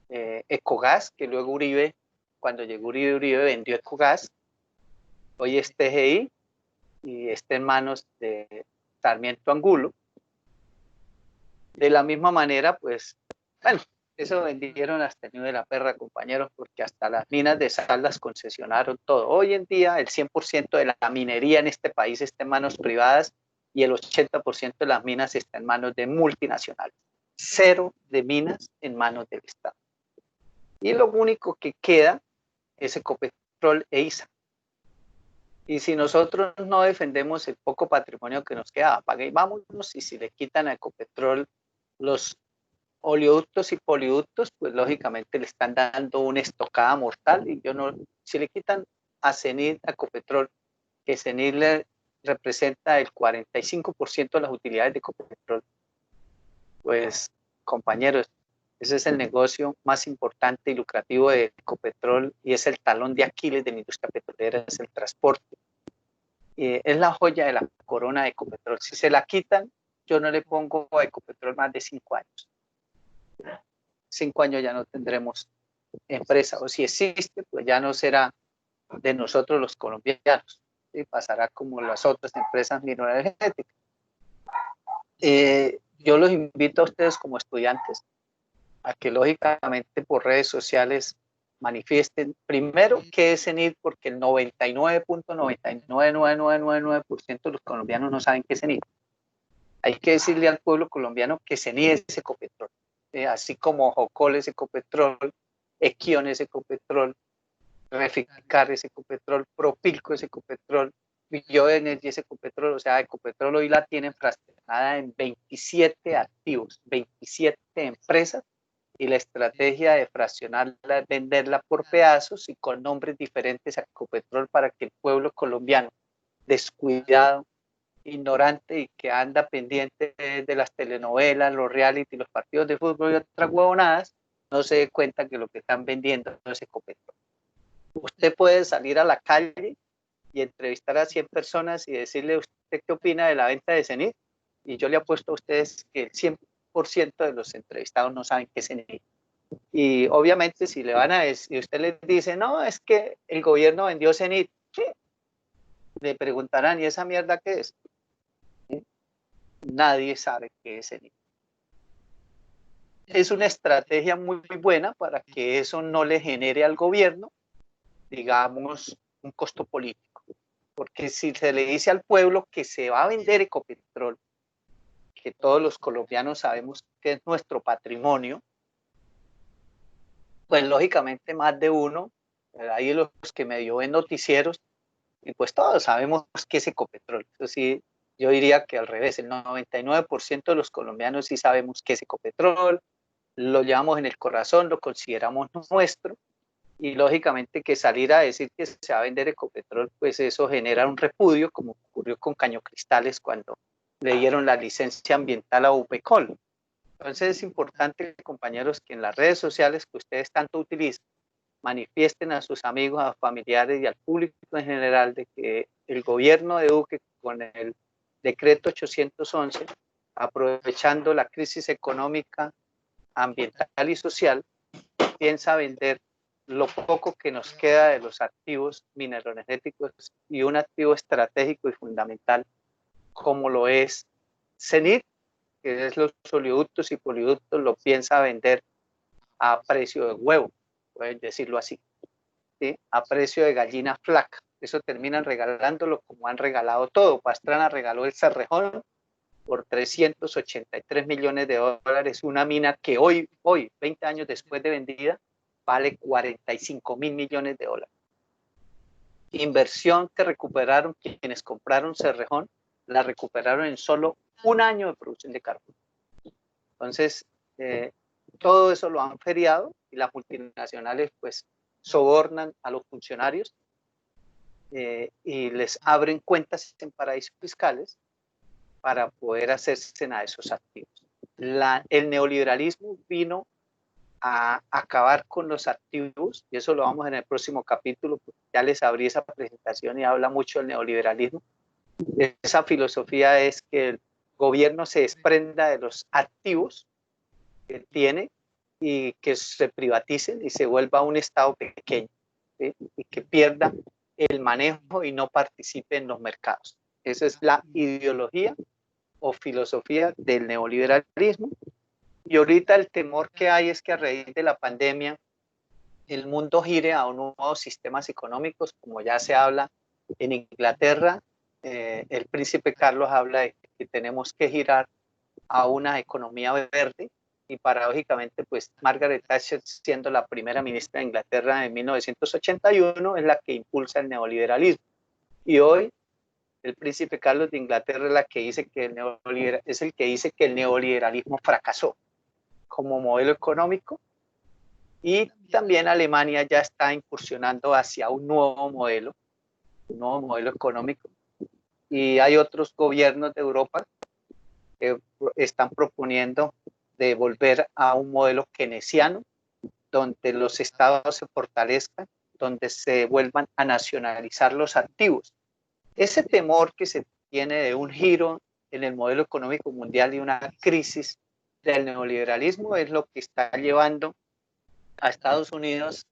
Ecogas, que luego Uribe, cuando llegó Uribe vendió Ecogas. Hoy es TGI y está en manos de Sarmiento Angulo. De la misma manera, pues, bueno, eso vendieron hasta el nido de la perra, compañeros, porque hasta las minas de sal las concesionaron todo. Hoy en día el 100% de la minería en este país está en manos privadas y el 80% de las minas está en manos de multinacionales. Cero de minas en manos del Estado. Y lo único que queda es Ecopetrol e ISA. Y si nosotros no defendemos el poco patrimonio que nos queda, apague y vámonos, y si le quitan a Ecopetrol los oleoductos y poliductos, pues lógicamente le están dando una estocada mortal. Y yo no, si le quitan a Cenit, a Ecopetrol, que Cenit le representa el 45% de las utilidades de Ecopetrol, pues compañeros, ese es el negocio más importante y lucrativo de Ecopetrol y es el talón de Aquiles de la industria petrolera, es el transporte. Es la joya de la corona de Ecopetrol. Si se la quitan, yo no le pongo a Ecopetrol más de 5 años. 5 años ya no tendremos empresa, o si existe, pues ya no será de nosotros los colombianos, ¿sí? Pasará como las otras empresas mineroenergéticas. Yo los invito a ustedes como estudiantes a que lógicamente por redes sociales manifiesten primero qué es CENIT, porque el 99.99999% de los colombianos no saben qué es CENIT. Hay que decirle al pueblo colombiano que CENIT es Ecopetrol, así como Jocol es Ecopetrol, Equion es Ecopetrol, Reficar es Ecopetrol, Propilco es Ecopetrol, Bioenergy es Ecopetrol. O sea, Ecopetrol hoy la tiene fraccionada en 27 activos, 27 empresas, y la estrategia de fraccionarla es venderla por pedazos y con nombres diferentes a Ecopetrol para que el pueblo colombiano descuidado, ignorante y que anda pendiente de las telenovelas, los reality, los partidos de fútbol y otras huevonadas, no se dé cuenta que lo que están vendiendo es Ecopetrol. Usted puede salir a la calle y entrevistar a 100 personas y decirle usted qué opina de la venta de Cenit, y yo le apuesto a ustedes que el 100% de los entrevistados no saben qué es Cenit. Y obviamente si le van a decir, usted les dice, no, es que el gobierno vendió Cenit, ¿sí? Le preguntarán, ¿y esa mierda qué es? ¿Sí? Nadie sabe qué es Cenit. Es una estrategia muy buena para que eso no le genere al gobierno, digamos, un costo político. Porque si se le dice al pueblo que se va a vender Ecopetrol, que todos los colombianos sabemos que es nuestro patrimonio, pues lógicamente más de uno, hay los que medio ven noticieros, y pues todos sabemos qué es Ecopetrol. Eso sí, yo diría que al revés, el 99% de los colombianos sí sabemos qué es Ecopetrol, lo llevamos en el corazón, lo consideramos nuestro, y lógicamente que salir a decir que se va a vender Ecopetrol, pues eso genera un repudio, como ocurrió con Cañocristales cuando le dieron la licencia ambiental a UPECOL. Entonces es importante, compañeros, que en las redes sociales que ustedes tanto utilizan, manifiesten a sus amigos, a familiares y al público en general de que el gobierno de Duque, con el decreto 811, aprovechando la crisis económica, ambiental y social, piensa vender lo poco que nos queda de los activos mineroenergéticos y un activo estratégico y fundamental como lo es CENIR, que es los oleoductos y poliductos, lo piensa vender a precio de huevo, pueden decirlo así, ¿sí? A precio de gallina flaca. Eso terminan regalándolo como han regalado todo. Pastrana regaló el Cerrejón por 383 millones de dólares, una mina que hoy, 20 años después de vendida, vale 45 mil millones de dólares. Inversión que recuperaron quienes compraron Cerrejón, la recuperaron en solo un año de producción de carbón. Entonces, todo eso lo han feriado y las multinacionales pues sobornan a los funcionarios y les abren cuentas en paraísos fiscales para poder hacerse a esos activos. El neoliberalismo vino a acabar con los activos, y eso lo vamos en el próximo capítulo, porque ya les abrí esa presentación y habla mucho del neoliberalismo. Esa filosofía es que el gobierno se desprenda de los activos que tiene y que se privaticen y se vuelva un Estado pequeño, ¿sí? Y que pierda el manejo y no participe en los mercados. Esa es la ideología o filosofía del neoliberalismo. Y ahorita el temor que hay es que a raíz de la pandemia el mundo gire a nuevos sistemas económicos, como ya se habla en Inglaterra. El príncipe Carlos habla de que tenemos que girar a una economía verde y paradójicamente pues Margaret Thatcher, siendo la primera ministra de Inglaterra en 1981, es la que impulsa el neoliberalismo. Y hoy el príncipe Carlos de Inglaterra es, el que dice que el neoliberalismo fracasó como modelo económico, y también Alemania ya está incursionando hacia un nuevo modelo económico, y hay otros gobiernos de Europa que están proponiendo de volver a un modelo keynesiano, donde los estados se fortalezcan, donde se vuelvan a nacionalizar los activos. Ese temor que se tiene de un giro en el modelo económico mundial y una crisis del neoliberalismo es lo que está llevando a Estados Unidos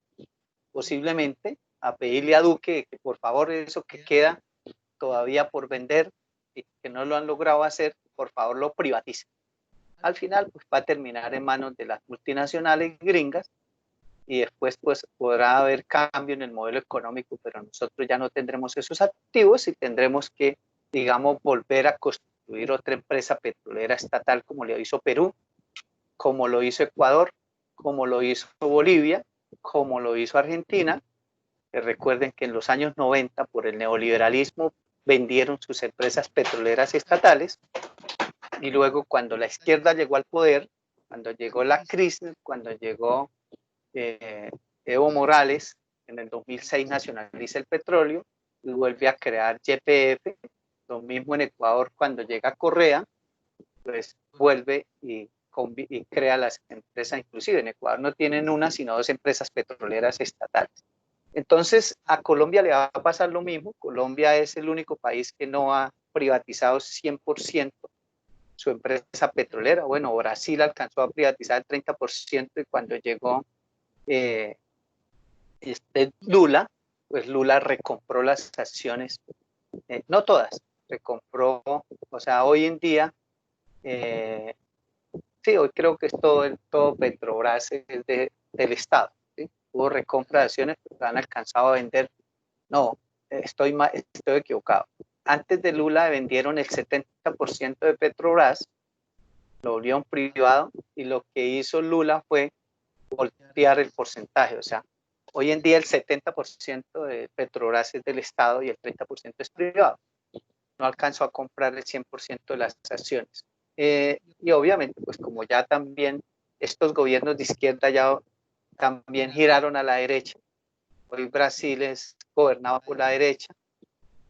posiblemente a pedirle a Duque que por favor eso que queda todavía por vender y que no lo han logrado hacer, por favor lo privaticen. Al final pues va a terminar en manos de las multinacionales gringas y después pues podrá haber cambio en el modelo económico, pero nosotros ya no tendremos esos activos y tendremos que, digamos, volver a construir otra empresa petrolera estatal como lo hizo Perú, como lo hizo Ecuador, como lo hizo Bolivia, como lo hizo Argentina. Recuerden que en los años 90 por el neoliberalismo vendieron sus empresas petroleras estatales, y luego cuando la izquierda llegó al poder, cuando llegó la crisis, cuando llegó Evo Morales, en el 2006 nacionaliza el petróleo y vuelve a crear YPF. Lo mismo en Ecuador, cuando llega Correa, pues vuelve y crea las empresas. Inclusive en Ecuador no tienen una, sino dos empresas petroleras estatales. Entonces a Colombia le va a pasar lo mismo. Colombia es el único país que no ha privatizado 100% su empresa petrolera. Bueno, Brasil alcanzó a privatizar el 30% y cuando llegó Lula, pues Lula recompró las acciones, no todas, recompró, o sea, hoy en día, sí, hoy creo que es todo Petrobras es del Estado, ¿sí? Hubo recompra de acciones, pero han alcanzado a vender, no, estoy equivocado. Antes de Lula vendieron el 70% de Petrobras, lo volvieron privado, y lo que hizo Lula fue voltear el porcentaje. O sea, hoy en día el 70% de Petrobras es del Estado y el 30% es privado. No alcanzó a comprar el 100% de las acciones. Y obviamente, pues como ya también estos gobiernos de izquierda ya también giraron a la derecha. Hoy Brasil es gobernado por la derecha,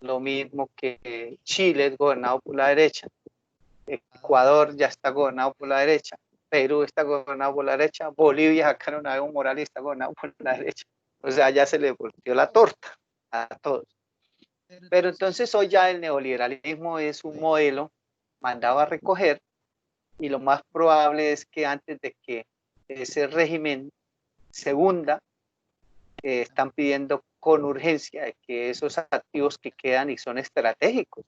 lo mismo que Chile es gobernado por la derecha, Ecuador ya está gobernado por la derecha, Perú está gobernado por la derecha, Bolivia sacaron a Evo Morales, está gobernado por la derecha. O sea, ya se le volteó la torta a todos. Pero entonces hoy ya el neoliberalismo es un modelo mandado a recoger, y lo más probable es que antes de que ese régimen se hunda, están pidiendo con urgencia que esos activos que quedan y son estratégicos,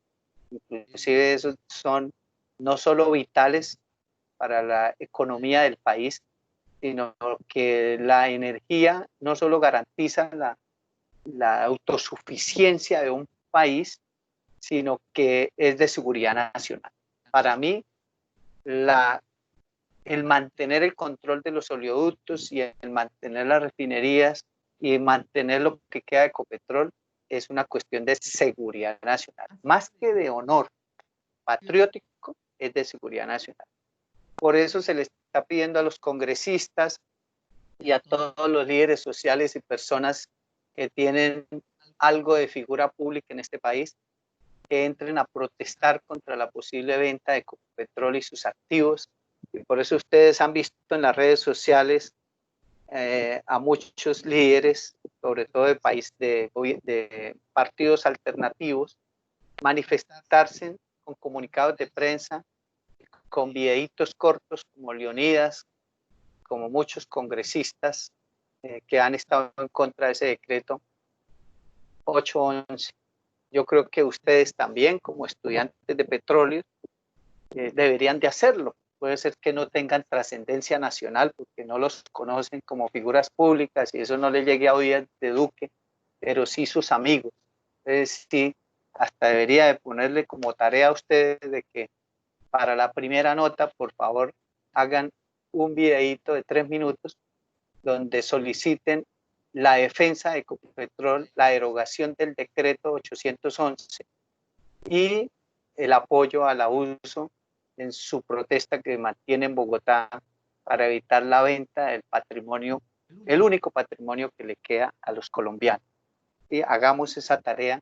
inclusive esos son no solo vitales para la economía del país, sino que la energía no solo garantiza la autosuficiencia de un país, sino que es de seguridad nacional. Para mí, el mantener el control de los oleoductos y el mantener las refinerías y mantener lo que queda de Ecopetrol es una cuestión de seguridad nacional. Más que de honor patriótico, es de seguridad nacional. Por eso se le está pidiendo a los congresistas y a todos los líderes sociales y personas que tienen algo de figura pública en este país que entren a protestar contra la posible venta de Ecopetrol y sus activos. Y por eso ustedes han visto en las redes sociales a muchos líderes, sobre todo de partidos alternativos, manifestarse con comunicados de prensa, con videitos cortos como Leonidas, como muchos congresistas que han estado en contra de ese decreto 811. Yo creo que ustedes también, como estudiantes de petróleo, deberían de hacerlo. Puede ser que no tengan trascendencia nacional porque no los conocen como figuras públicas y eso no le llegue a oídas de Duque, pero sí sus amigos. Entonces sí, hasta debería de ponerle como tarea a ustedes de que para la primera nota, por favor, hagan un videíto de 3 minutos donde soliciten la defensa de Ecopetrol, la derogación del decreto 811 y el apoyo al abuso en su protesta que mantiene en Bogotá para evitar la venta del patrimonio, el único patrimonio que le queda a los colombianos. Y hagamos esa tarea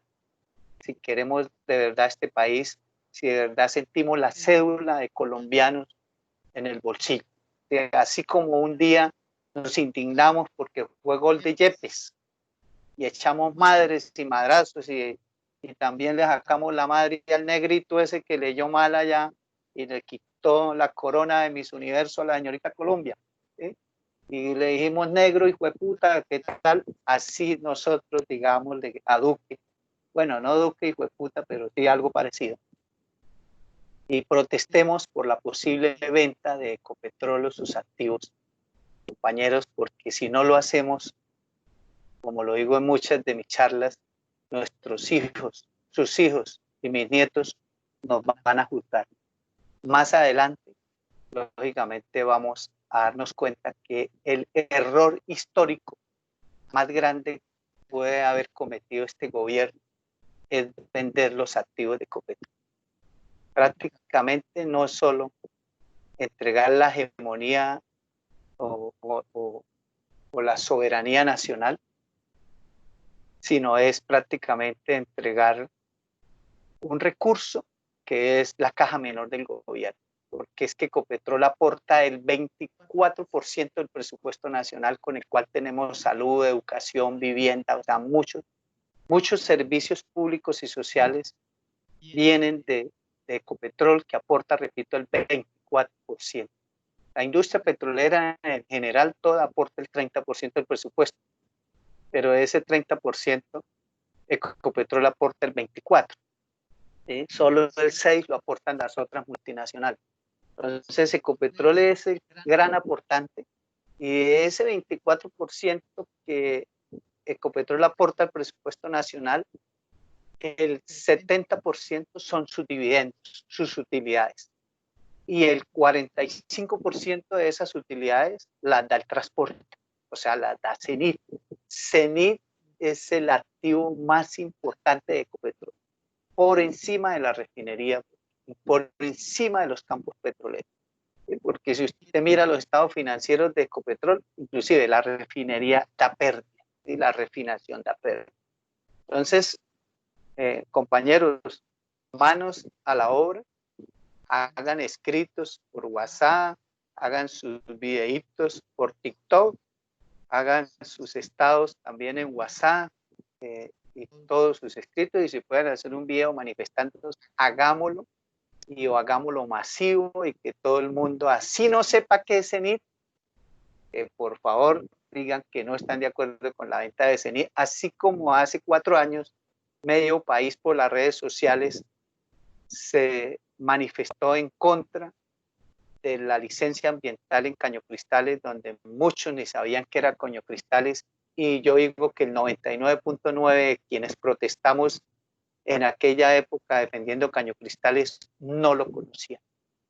si queremos de verdad este país, si de verdad sentimos la cédula de colombianos en el bolsillo. Así como un día nos indignamos porque fue gol de Yepes y echamos madres y madrazos y también le sacamos la madre al negrito ese que leyó mal allá y le quitó la corona de Miss Universo a la señorita Colombia. ¿Sí? Y le dijimos negro, hijo de puta, ¿qué tal? Así nosotros, digamos, a Duque. Bueno, no Duque, hijo de puta, pero sí algo parecido. Y protestemos por la posible venta de Ecopetrol o sus activos, compañeros, porque si no lo hacemos, como lo digo en muchas de mis charlas, nuestros hijos, sus hijos y mis nietos nos van a juzgar. Más adelante, lógicamente, vamos a darnos cuenta que el error histórico más grande que puede haber cometido este gobierno es vender los activos de Ecopetrol. Prácticamente no es solo entregar la hegemonía o la soberanía nacional, sino es prácticamente entregar un recurso que es la caja menor del gobierno, porque es que Ecopetrol aporta el 24% del presupuesto nacional con el cual tenemos salud, educación, vivienda, o sea, muchos servicios públicos y sociales vienen de Ecopetrol, que aporta, repito, el 24%. La industria petrolera en general toda aporta el 30% del presupuesto, pero de ese 30%, Ecopetrol aporta el 24%. ¿Sí? Solo el 6% lo aportan las otras multinacionales. Entonces, Ecopetrol es el gran aportante y de ese 24% que Ecopetrol aporta al presupuesto nacional, el 70% son sus dividendos, sus utilidades. Y el 45% de esas utilidades las da el transporte, o sea, las da CENIT. CENIT es el activo más importante de Ecopetrol, por encima de la refinería, por encima de los campos petroleros. Porque si usted mira los estados financieros de Ecopetrol, inclusive la refinería da pérdida y la refinación da pérdida. Entonces, compañeros, manos a la obra, hagan escritos por WhatsApp, hagan sus videitos por TikTok, hagan sus estados también en WhatsApp y todos sus escritos, y si pueden hacer un video manifestándonos, hagámoslo y o hagámoslo masivo y que todo el mundo, así no sepa qué es CENIT, que por favor digan que no están de acuerdo con la venta de CENIT, así como hace 4 años medio país por las redes sociales se manifestó en contra de la licencia ambiental en Cañocristales, donde muchos ni sabían que era Cañocristales, y yo digo que el 99.9 de quienes protestamos en aquella época defendiendo Cañocristales no lo conocían.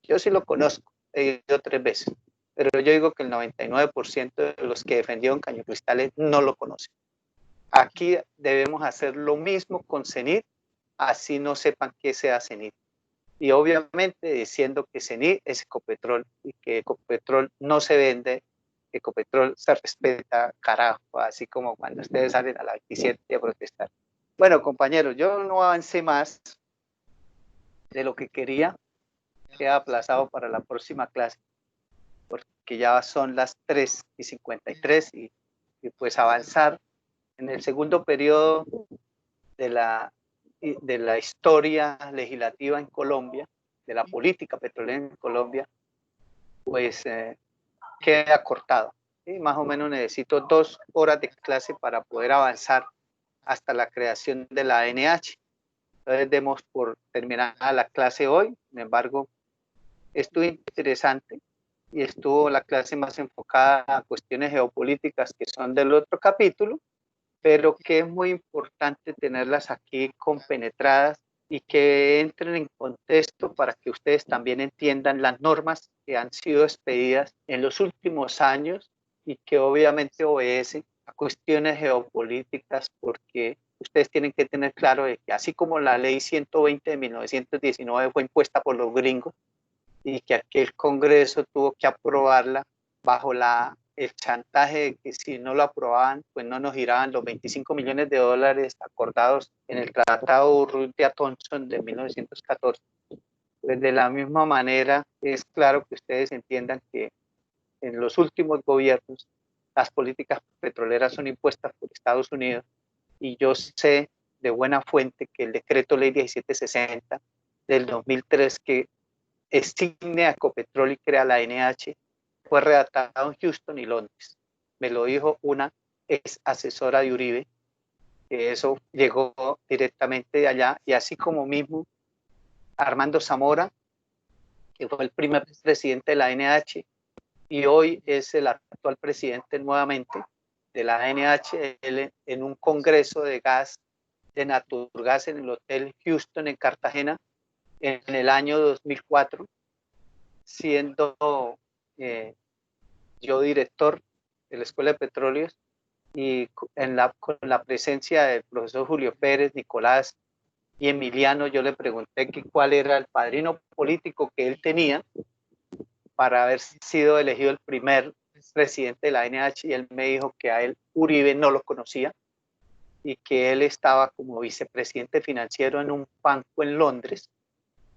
Yo sí lo conozco, he ido 3 veces, pero yo digo que el 99% de los que defendieron Cañocristales no lo conocen. Aquí debemos hacer lo mismo con CENIT, así no sepan qué sea CENIT. Y obviamente diciendo que CENIT es Ecopetrol y que Ecopetrol no se vende, Ecopetrol se respeta, carajo, así como cuando ustedes salen a la 27 a protestar. Bueno, compañeros, yo no avancé más de lo que quería, queda aplazado para la próxima clase, porque ya son las 3:53 y pues avanzar en el segundo periodo de la historia legislativa en Colombia, de la política petrolera en Colombia, pues queda cortado. ¿Sí? Más o menos necesito 2 horas de clase para poder avanzar hasta la creación de la ANH. Entonces demos por terminada la clase hoy. Sin embargo, estuvo interesante y estuvo la clase más enfocada a cuestiones geopolíticas que son del otro capítulo, pero que es muy importante tenerlas aquí compenetradas y que entren en contexto para que ustedes también entiendan las normas que han sido expedidas en los últimos años y que obviamente obedecen a cuestiones geopolíticas, porque ustedes tienen que tener claro de que así como la ley 120 de 1919 fue impuesta por los gringos y que aquel Congreso tuvo que aprobarla bajo el chantaje de que si no lo aprobaban, pues no nos giraban los 25 millones de dólares acordados en el Tratado Urrutia-Thompson de 1914. Pues de la misma manera, es claro que ustedes entiendan que en los últimos gobiernos las políticas petroleras son impuestas por Estados Unidos y yo sé de buena fuente que el decreto ley 1760 del 2003 que extiende a Ecopetrol y crea la ANH fue redactado en Houston y Londres. Me lo dijo una ex asesora de Uribe, que eso llegó directamente de allá, y así como mismo Armando Zamora, que fue el primer presidente de la ANH y hoy es el actual presidente nuevamente de la ANH, él en un congreso de gas, de Naturgas en el Hotel Houston en Cartagena en el año 2004, siendo yo director de la Escuela de Petróleos y con la presencia del profesor Julio Pérez, Nicolás y Emiliano, yo le pregunté que cuál era el padrino político que él tenía para haber sido elegido el primer presidente de la ANH, y él me dijo que a él Uribe no lo conocía y que él estaba como vicepresidente financiero en un banco en Londres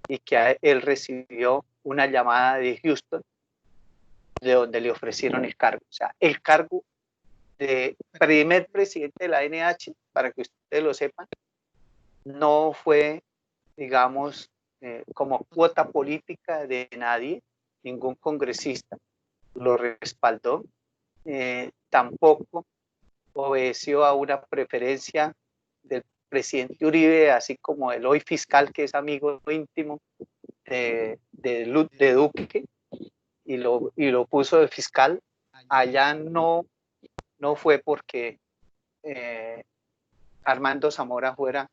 y que él recibió una llamada de Houston de donde le ofrecieron el cargo. O sea, el cargo de primer presidente de la ANH, para que ustedes lo sepan, no fue, digamos, como cuota política de nadie, ningún congresista lo respaldó, tampoco obedeció a una preferencia del presidente Uribe, así como el hoy fiscal, que es amigo íntimo de Duque, y lo puso de fiscal. Allá no fue porque Armando Zamora fuera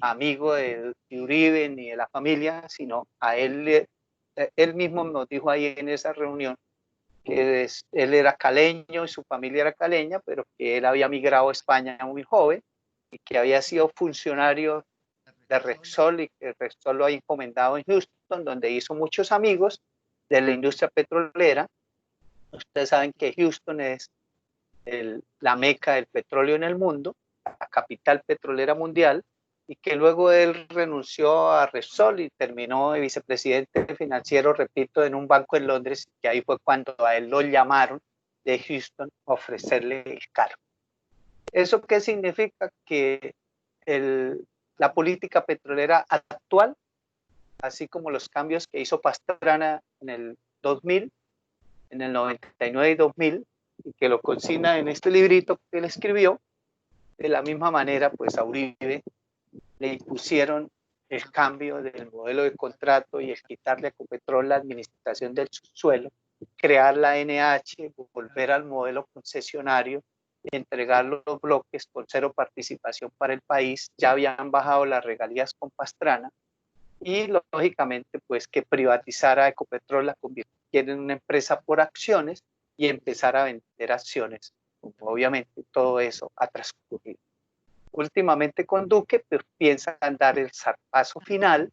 amigo de Uribe ni de la familia, sino a él mismo nos dijo ahí en esa reunión que él era caleño y su familia era caleña, pero que él había migrado a España muy joven y que había sido funcionario de Repsol y que Repsol lo había encomendado en Houston, donde hizo muchos amigos de la industria petrolera. Ustedes saben que Houston es la meca del petróleo en el mundo, la capital petrolera mundial, y que luego él renunció a Repsol y terminó de vicepresidente financiero, repito, en un banco en Londres, que ahí fue cuando a él lo llamaron de Houston a ofrecerle el cargo. ¿Eso qué significa? Que la política petrolera actual así como los cambios que hizo Pastrana en el 2000, en el 99 y 2000, y que lo consigna en este librito que él escribió. De la misma manera, pues a Uribe le impusieron el cambio del modelo de contrato y el quitarle a Ecopetrol la administración del subsuelo, crear la NH, volver al modelo concesionario, entregar los bloques con cero participación para el país. Ya habían bajado las regalías con Pastrana y lógicamente pues que privatizara Ecopetrol, la convirtiera en una empresa por acciones y empezar a vender acciones. Obviamente todo eso ha transcurrido. Últimamente con Duque pues, piensan dar el zarpazo final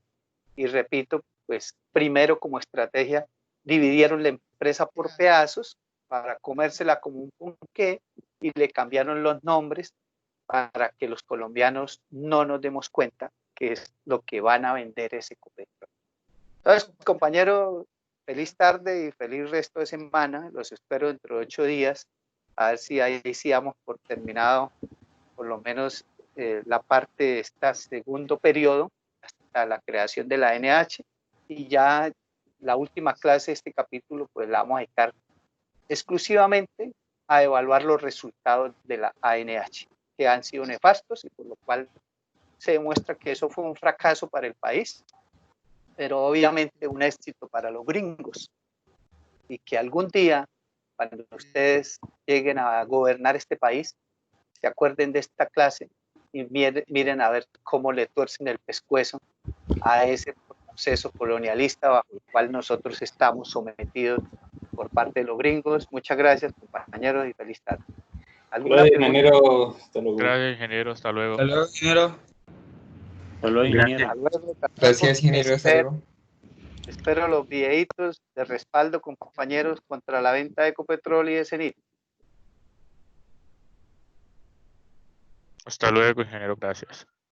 y repito, pues primero como estrategia dividieron la empresa por pedazos para comérsela como un ponqué y le cambiaron los nombres para que los colombianos no nos demos cuenta que es lo que van a vender ese Ecopetrol. Entonces, compañero, feliz tarde y feliz resto de semana. Los espero dentro de 8 días. A ver si ahí sí damos por terminado por lo menos la parte de este segundo periodo hasta la creación de la NH, y ya la última clase de este capítulo pues la vamos a dedicar exclusivamente a evaluar los resultados de la ANH, que han sido nefastos y por lo cual se demuestra que eso fue un fracaso para el país, pero obviamente un éxito para los gringos, y que algún día, cuando ustedes lleguen a gobernar este país, se acuerden de esta clase y miren a ver cómo le tuercen el pescuezo a ese proceso colonialista bajo el cual nosotros estamos sometidos por parte de los gringos. Muchas gracias, compañeros, y feliz tarde. ¿Alguna Gracias, pregunta? ingeniero. Hasta luego. Gracias, ingeniero. Hasta luego. Hasta luego, ingeniero. Hasta luego, ingeniero. Hasta luego, Gracias, ingeniero. Hasta luego. espero los videitos de respaldo, compañeros, contra la venta de Ecopetrol y de CENIT. Hasta luego, ingeniero. Gracias.